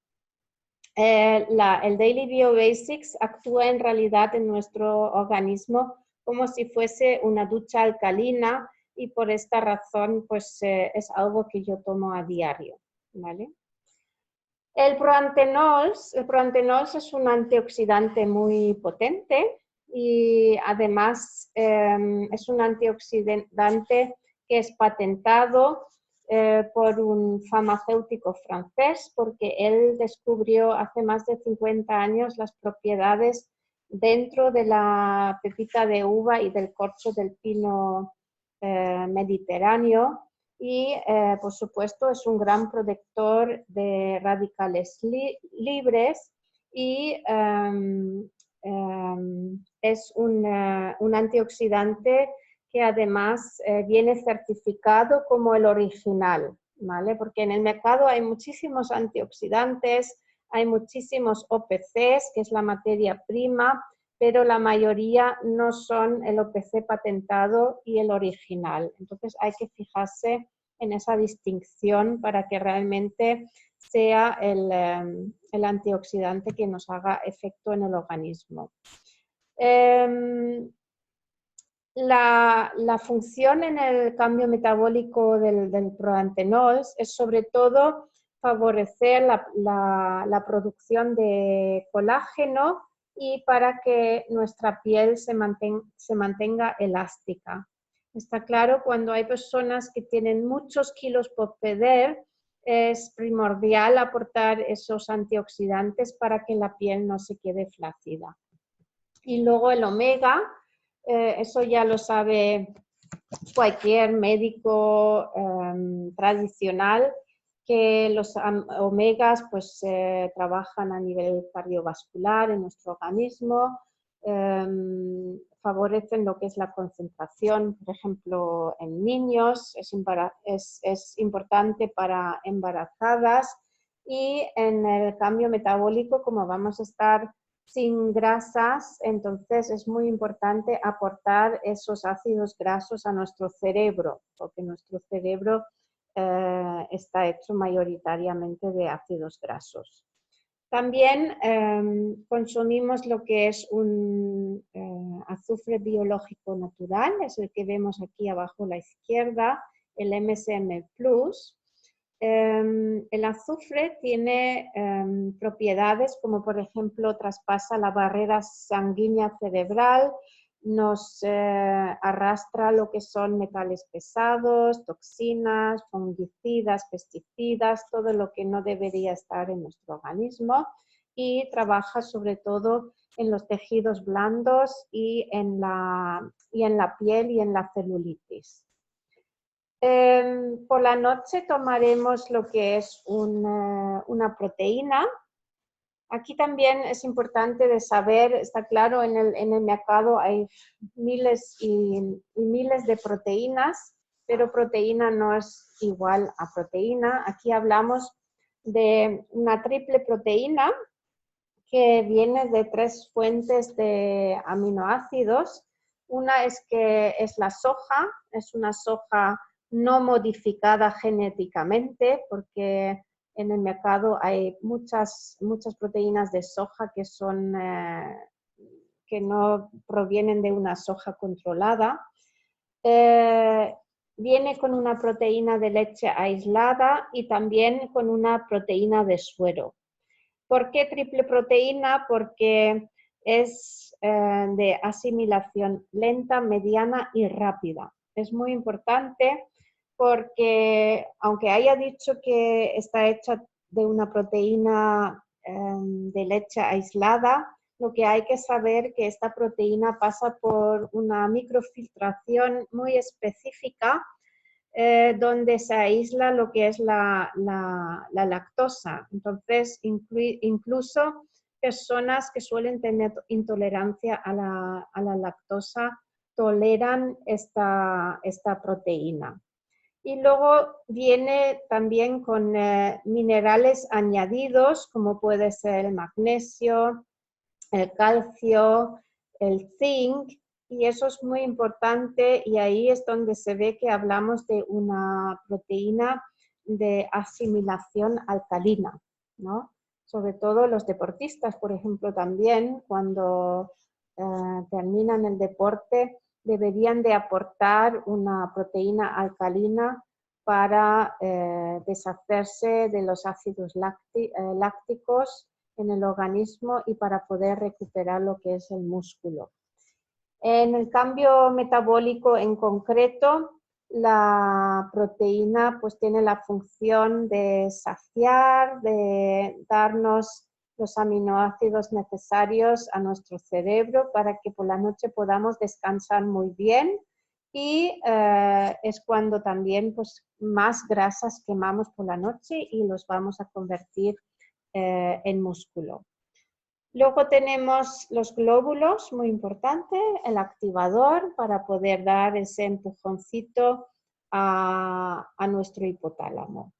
El Daily Bio Basics actúa en realidad en nuestro organismo como si fuese una ducha alcalina, y por esta razón pues es algo que yo tomo a diario, ¿vale? El proantenols es un antioxidante muy potente y además es un antioxidante que es patentado por un farmacéutico francés, porque él descubrió hace más de 50 años las propiedades dentro de la pepita de uva y del corcho del pino mediterráneo, y por supuesto es un gran protector de radicales libres y es un antioxidante que además viene certificado como el original, ¿vale? Porque en el mercado hay muchísimos antioxidantes, hay muchísimos OPCs, que es la materia prima, pero la mayoría no son el OPC patentado y el original. Entonces hay que fijarse en esa distinción para que realmente sea el antioxidante que nos haga efecto en el organismo. La función en el cambio metabólico del proantenols es sobre todo favorecer la producción de colágeno y para que nuestra piel se mantenga elástica. Está claro, cuando hay personas que tienen muchos kilos por perder, es primordial aportar esos antioxidantes para que la piel no se quede flácida. Y luego el omega, eso ya lo sabe cualquier médico tradicional, que los omegas pues trabajan a nivel cardiovascular en nuestro organismo, favorecen lo que es la concentración, por ejemplo, en niños, es importante para embarazadas, y en el cambio metabólico, como vamos a estar sin grasas, entonces es muy importante aportar esos ácidos grasos a nuestro cerebro, porque nuestro cerebro está hecho mayoritariamente de ácidos grasos. También consumimos lo que es un azufre biológico natural, es el que vemos aquí abajo a la izquierda, el MSM+. El azufre tiene propiedades como, por ejemplo, traspasa la barrera sanguínea cerebral, nos arrastra lo que son metales pesados, toxinas, fungicidas, pesticidas, todo lo que no debería estar en nuestro organismo, y trabaja sobre todo en los tejidos blandos y en la piel y en la celulitis. Por la noche tomaremos lo que es una proteína. Aquí también es importante de saber, está claro, en el mercado hay miles y miles de proteínas, pero proteína no es igual a proteína. Aquí hablamos de una triple proteína que viene de 3 fuentes de aminoácidos. Una es que es la soja, es una soja no modificada genéticamente, porque en el mercado hay muchas proteínas de soja que son que no provienen de una soja controlada. viene con una proteína de leche aislada y también con una proteína de suero. ¿Por qué triple proteína? Porque es de asimilación lenta, mediana y rápida. Es muy importante porque, aunque haya dicho que está hecha de una proteína de leche aislada, lo que hay que saber es que esta proteína pasa por una microfiltración muy específica donde se aísla lo que es la lactosa. Entonces, incluso personas que suelen tener intolerancia a la lactosa toleran esta proteína. Y luego viene también con minerales añadidos, como puede ser el magnesio, el calcio, el zinc, y eso es muy importante y ahí es donde se ve que hablamos de una proteína de asimilación alcalina, ¿no? Sobre todo los deportistas, por ejemplo, también cuando terminan el deporte deberían de aportar una proteína alcalina para deshacerse de los ácidos lácticos en el organismo y para poder recuperar lo que es el músculo. En el cambio metabólico en concreto, la proteína pues tiene la función de saciar, de darnos los aminoácidos necesarios a nuestro cerebro para que por la noche podamos descansar muy bien y es cuando también pues, más grasas quemamos por la noche y los vamos a convertir en músculo. Luego tenemos los glóbulos, muy importante, el activador para poder dar ese empujoncito a nuestro hipotálamo.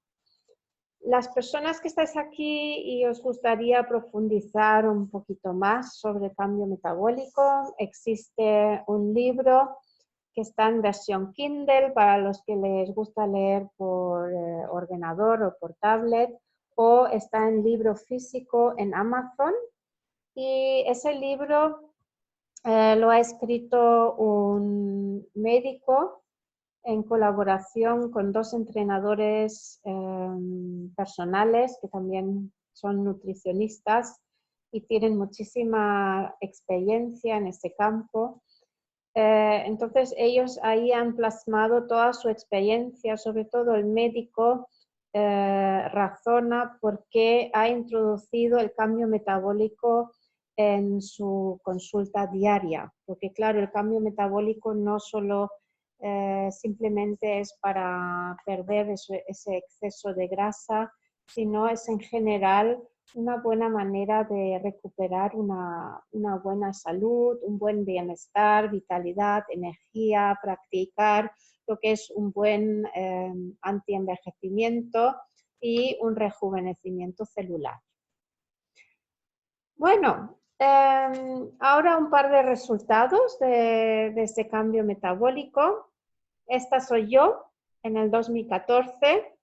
Las personas que estáis aquí y os gustaría profundizar un poquito más sobre el cambio metabólico, existe un libro que está en versión Kindle para los que les gusta leer por ordenador o por tablet, o está en libro físico en Amazon. Y ese libro lo ha escrito un médico en colaboración con dos entrenadores personales que también son nutricionistas y tienen muchísima experiencia en ese campo. Entonces ellos ahí han plasmado toda su experiencia, sobre todo el médico razona por qué ha introducido el cambio metabólico en su consulta diaria, porque claro, el cambio metabólico no solo simplemente es para perder ese exceso de grasa, sino es en general una buena manera de recuperar una buena salud, un buen bienestar, vitalidad, energía, practicar lo que es un buen antienvejecimiento y un rejuvenecimiento celular. Bueno, ahora un par de resultados de este cambio metabólico. Esta soy yo en el 2014.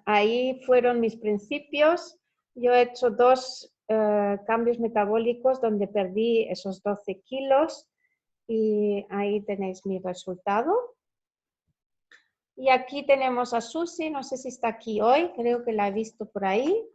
Ahí fueron mis principios. Yo he hecho dos cambios metabólicos donde perdí esos 12 kilos y ahí tenéis mi resultado. Y aquí tenemos a Susi, no sé si está aquí hoy, creo que la he visto por ahí.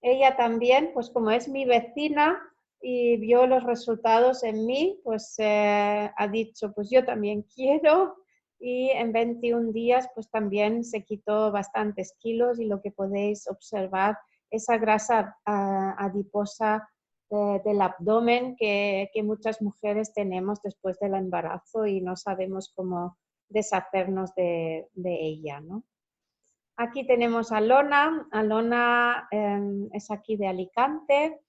Ella también, pues como es mi vecina y vio los resultados en mí, pues ha dicho, pues yo también quiero. Y en 21 días pues también se quitó bastantes kilos y lo que podéis observar, esa grasa adiposa del abdomen que muchas mujeres tenemos después del embarazo y no sabemos cómo deshacernos de ella, ¿no? Aquí tenemos a Lona. Lona es aquí de Alicante.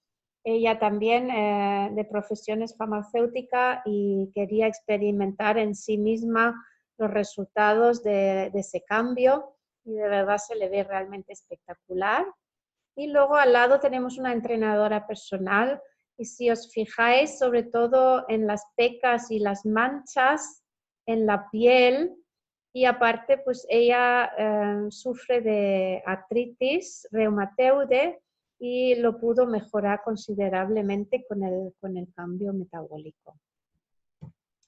Ella también de profesión es farmacéutica y quería experimentar en sí misma los resultados de ese cambio y de verdad se le ve realmente espectacular. Y luego al lado tenemos una entrenadora personal y si os fijáis sobre todo en las pecas y las manchas en la piel, y aparte pues ella sufre de artritis reumatoide y lo pudo mejorar considerablemente con el cambio metabólico.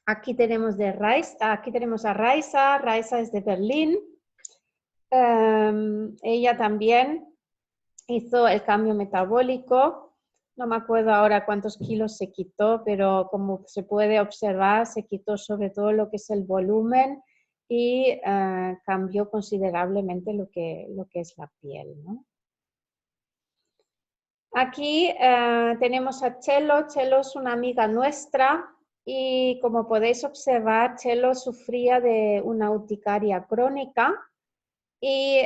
Aquí tenemos a Raisa. Raisa es de Berlín. Ella también hizo el cambio metabólico. No me acuerdo ahora cuántos kilos se quitó, pero como se puede observar, se quitó sobre todo lo que es el volumen y cambió considerablemente lo que es la piel, ¿no? Aquí tenemos a Chelo. Chelo es una amiga nuestra y como podéis observar, Chelo sufría de una urticaria crónica y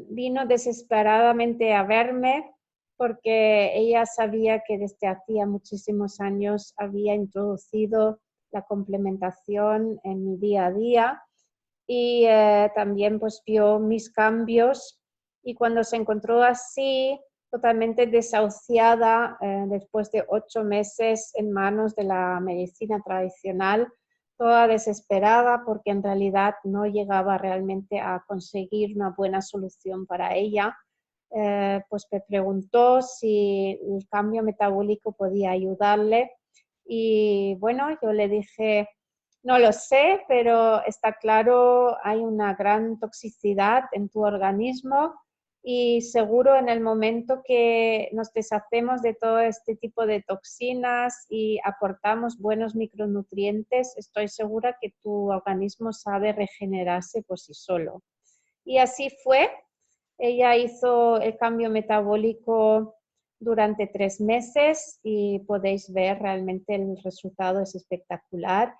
vino desesperadamente a verme porque ella sabía que desde hacía muchísimos años había introducido la complementación en mi día a día y también pues vio mis cambios y cuando se encontró así totalmente desahuciada después de 8 meses en manos de la medicina tradicional, toda desesperada porque en realidad no llegaba realmente a conseguir una buena solución para ella, pues me preguntó si el cambio metabólico podía ayudarle y bueno, yo le dije, no lo sé, pero está claro, hay una gran toxicidad en tu organismo y seguro en el momento que nos deshacemos de todo este tipo de toxinas y aportamos buenos micronutrientes, estoy segura que tu organismo sabe regenerarse por sí solo. Y así fue. Ella hizo el cambio metabólico durante 3 meses y podéis ver realmente el resultado es espectacular.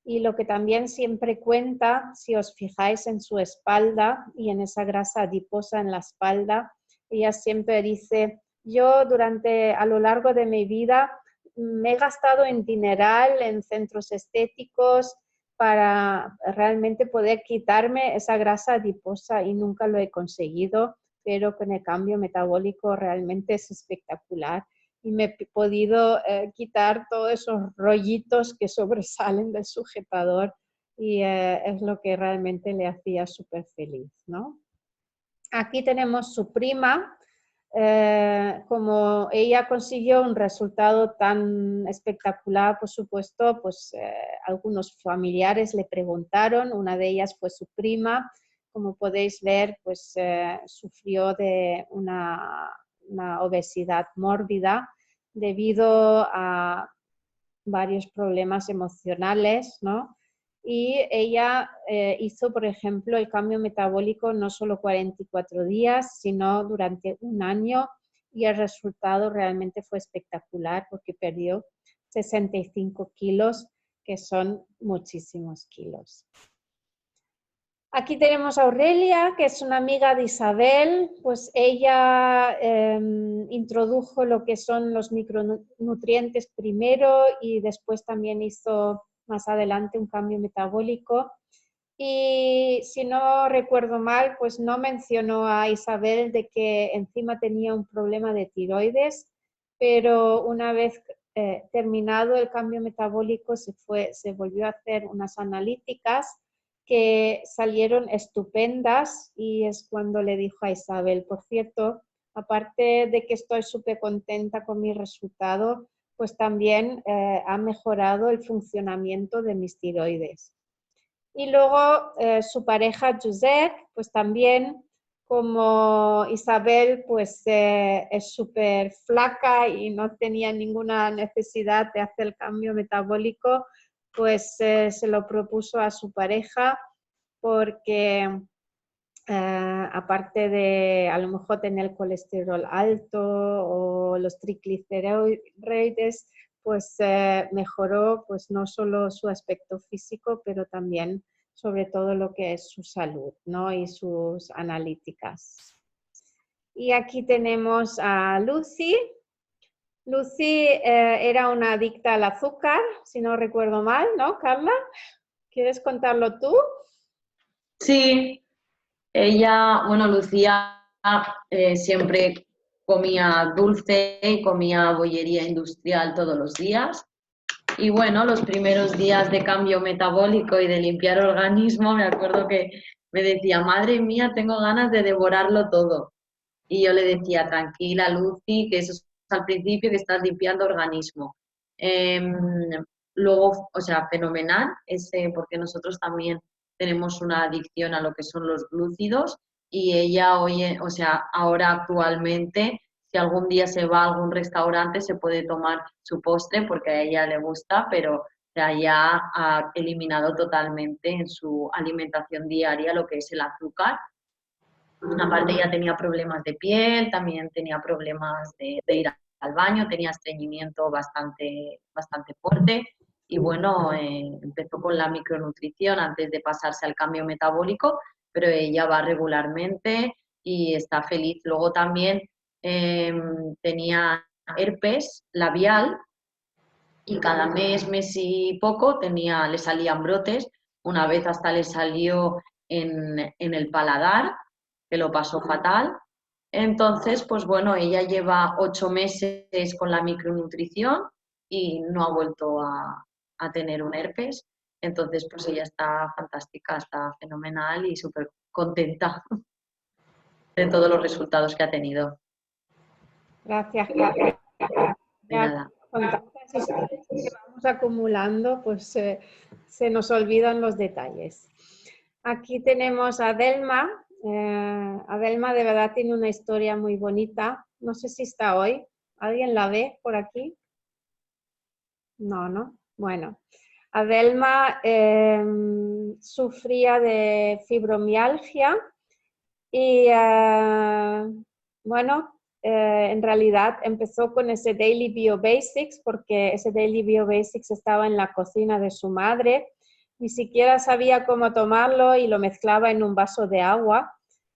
Y lo que también siempre cuenta, si os fijáis en su espalda y en esa grasa adiposa en la espalda, ella siempre dice, yo a lo largo de mi vida me he gastado en dineral, en centros estéticos, para realmente poder quitarme esa grasa adiposa y nunca lo he conseguido, pero con el cambio metabólico realmente es espectacular y me he podido quitar todos esos rollitos que sobresalen del sujetador y es lo que realmente le hacía súper feliz, ¿no? Aquí tenemos su prima. Como ella consiguió un resultado tan espectacular, por supuesto, pues algunos familiares le preguntaron, una de ellas fue su prima, como podéis ver, pues sufrió de una obesidad mórbida debido a varios problemas emocionales, ¿no? Y ella hizo, por ejemplo, el cambio metabólico no solo 44 días, sino durante un año y el resultado realmente fue espectacular porque perdió 65 kilos, que son muchísimos kilos. Aquí tenemos a Aurelia, que es una amiga de Isabel, pues ella introdujo lo que son los micronutrientes primero y después también hizo más adelante un cambio metabólico. Y si no recuerdo mal, pues no mencionó a Isabel de que encima tenía un problema de tiroides, pero una vez terminado el cambio metabólico se volvió a hacer unas analíticas que salieron estupendas y es cuando le dijo a Isabel, por cierto, aparte de que estoy súper contenta con mi resultado, pues también ha mejorado el funcionamiento de mis tiroides. Y luego su pareja Josep, pues también como Isabel pues es súper flaca y no tenía ninguna necesidad de hacer el cambio metabólico, pues se lo propuso a su pareja porque aparte de a lo mejor tener colesterol alto o los triglicéridos, pues mejoró pues no solo su aspecto físico, pero también sobre todo lo que es su salud, ¿no? Y sus analíticas. Y aquí tenemos a Lucy. Lucy era una adicta al azúcar, si no recuerdo mal, ¿no, Carla? ¿Quieres contarlo tú? Sí, ella, bueno, Lucía siempre comía dulce y comía bollería industrial todos los días. Y bueno, los primeros días de cambio metabólico y de limpiar organismo, me acuerdo que me decía, madre mía, tengo ganas de devorarlo todo. Y yo le decía, tranquila, Lucy, que eso es al principio que estás limpiando organismo. luego, o sea, fenomenal, porque nosotros también tenemos una adicción a lo que son los glúcidos y ella hoy, o sea, ahora actualmente, si algún día se va a algún restaurante se puede tomar su postre porque a ella le gusta, pero ya ha eliminado totalmente en su alimentación diaria lo que es el azúcar. Aparte ya tenía problemas de piel, también tenía problemas de ir al baño, tenía estreñimiento bastante fuerte y bueno, empezó con la micronutrición antes de pasarse al cambio metabólico, pero ella va regularmente y está feliz. Luego también tenía herpes labial y cada mes y poco le salían brotes. Una vez hasta le salió en el paladar, que lo pasó fatal. Entonces, pues bueno, ella lleva 8 meses con la micronutrición y no ha vuelto a tener un herpes. Entonces, pues ella está fantástica, está fenomenal y súper contenta de todos los resultados que ha tenido. Gracias, Carla. De nada. Con tantas historias que vamos acumulando, pues se nos olvidan los detalles. Aquí tenemos a Adelma. Adelma de verdad tiene una historia muy bonita. No sé si está hoy. ¿Alguien la ve por aquí? No, ¿no? Bueno. Adelma sufría de fibromialgia y bueno, en realidad empezó con ese Daily Bio Basics porque ese Daily Bio Basics estaba en la cocina de su madre, ni siquiera sabía cómo tomarlo y lo mezclaba en un vaso de agua,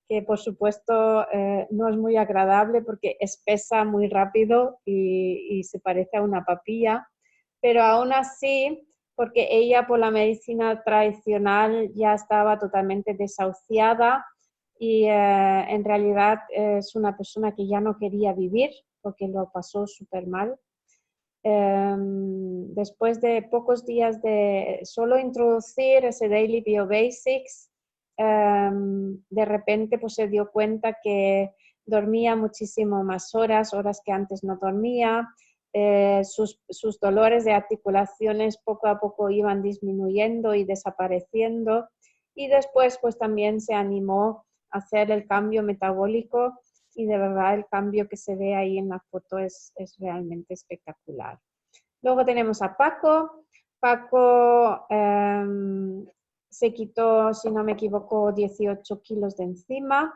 que por supuesto no es muy agradable porque espesa muy rápido y se parece a una papilla, pero aún así, porque ella por la medicina tradicional ya estaba totalmente desahuciada, y en realidad es una persona que ya no quería vivir porque lo pasó súper mal. Después de pocos días de solo introducir ese Daily Bio Basics, de repente pues se dio cuenta que dormía muchísimo más horas que antes no dormía. Sus dolores de articulaciones poco a poco iban disminuyendo y desapareciendo, y después pues también se animó hacer el cambio metabólico y de verdad el cambio que se ve ahí en la foto es realmente espectacular. Luego tenemos a Paco. Paco se quitó, si no me equivoco, 18 kilos de encima,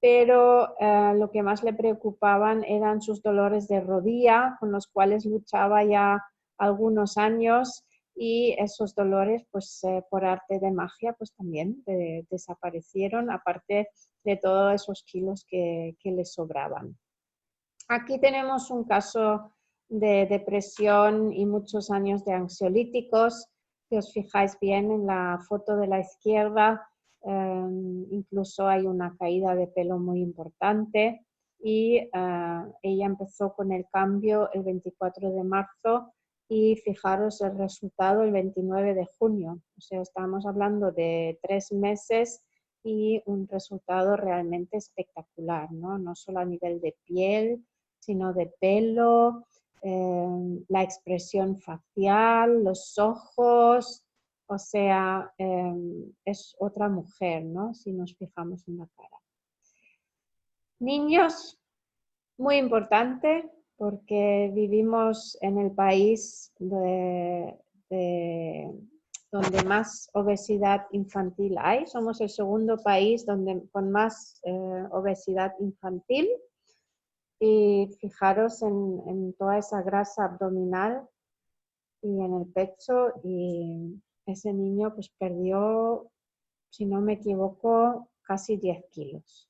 pero lo que más le preocupaban eran sus dolores de rodilla, con los cuales luchaba ya algunos años, y esos dolores, pues por arte de magia, pues también desaparecieron, aparte de todos esos kilos que le sobraban. Aquí tenemos un caso de depresión y muchos años de ansiolíticos. Si os fijáis bien en la foto de la izquierda, incluso hay una caída de pelo muy importante, y ella empezó con el cambio el 24 de marzo y fijaros el resultado el 29 de junio. O sea, estamos hablando de 3 meses y un resultado realmente espectacular, ¿no? No solo a nivel de piel, sino de pelo, la expresión facial, los ojos, o sea, es otra mujer, ¿no? Si nos fijamos en la cara. Niños, muy importante, porque vivimos en el país donde más obesidad infantil hay. Somos el segundo país con más obesidad infantil. Y fijaros en toda esa grasa abdominal y en el pecho, y ese niño pues perdió, si no me equivoco, casi 10 kilos.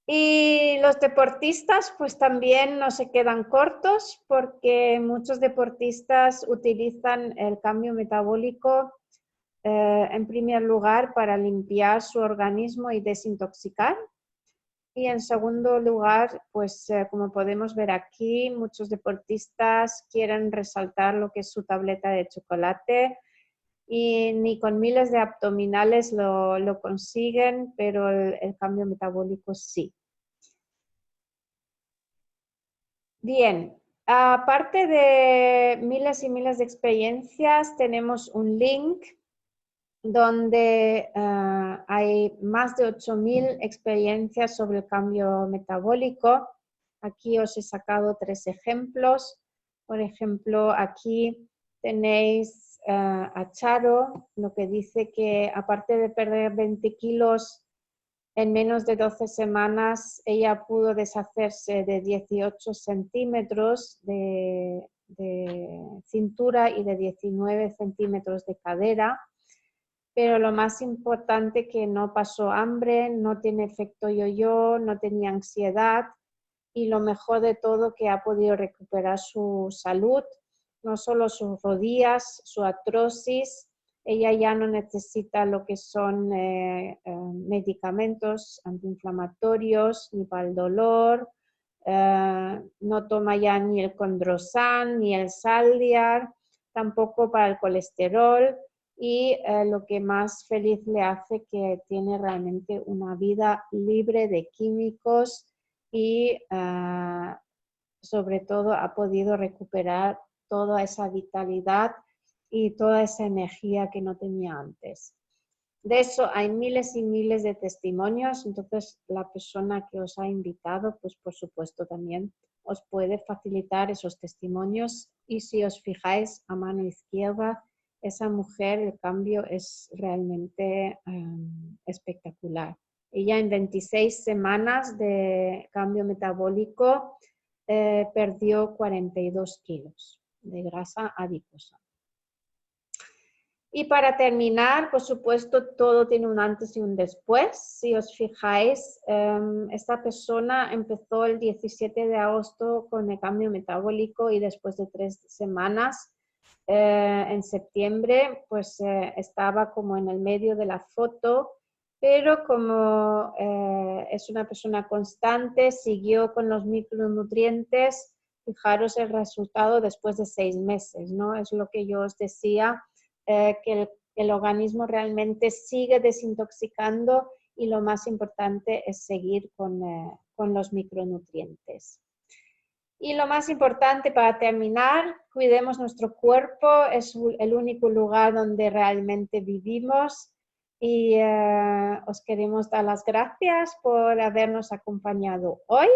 Y los deportistas pues también no se quedan cortos, porque muchos deportistas utilizan el cambio metabólico en primer lugar para limpiar su organismo y desintoxicar. Y en segundo lugar, pues como podemos ver aquí, muchos deportistas quieren resaltar lo que es su tableta de chocolate, y ni con miles de abdominales lo consiguen, pero el cambio metabólico sí. Bien, Aparte de miles y miles de experiencias, tenemos un link donde hay más de 8.000 experiencias sobre el cambio metabólico. Aquí os he sacado 3 ejemplos. Por ejemplo, aquí tenéis a Charo, lo que dice que aparte de perder 20 kilos en menos de 12 semanas, ella pudo deshacerse de 18 centímetros de cintura y de 19 centímetros de cadera. Pero lo más importante que no pasó hambre, no tiene efecto yo-yo, no tenía ansiedad y lo mejor de todo que ha podido recuperar su salud, no solo sus rodillas, su artrosis, ella ya no necesita lo que son medicamentos antiinflamatorios ni para el dolor, no toma ya ni el Condrosan ni el Saldiar, tampoco para el colesterol. Y lo que más feliz le hace que tiene realmente una vida libre de químicos y sobre todo ha podido recuperar toda esa vitalidad y toda esa energía que no tenía antes. De eso hay miles y miles de testimonios, entonces la persona que os ha invitado, pues por supuesto también os puede facilitar esos testimonios y si os fijáis a mano izquierda, esa mujer, el cambio es realmente espectacular. Ella en 26 semanas de cambio metabólico perdió 42 kilos de grasa adiposa. Y para terminar, por supuesto, todo tiene un antes y un después. Si os fijáis, esta persona empezó el 17 de agosto con el cambio metabólico y después de 3 semanas, en septiembre, pues estaba como en el medio de la foto, pero como es una persona constante, siguió con los micronutrientes. Fijaros el resultado después de 6 meses, ¿no? Es lo que yo os decía, que el organismo realmente sigue desintoxicando y lo más importante es seguir con los micronutrientes. Y lo más importante para terminar, cuidemos nuestro cuerpo, es el único lugar donde realmente vivimos y os queremos dar las gracias por habernos acompañado hoy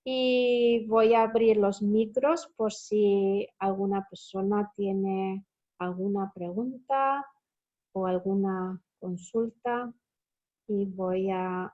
y voy a abrir los micros por si alguna persona tiene alguna pregunta o alguna consulta y voy a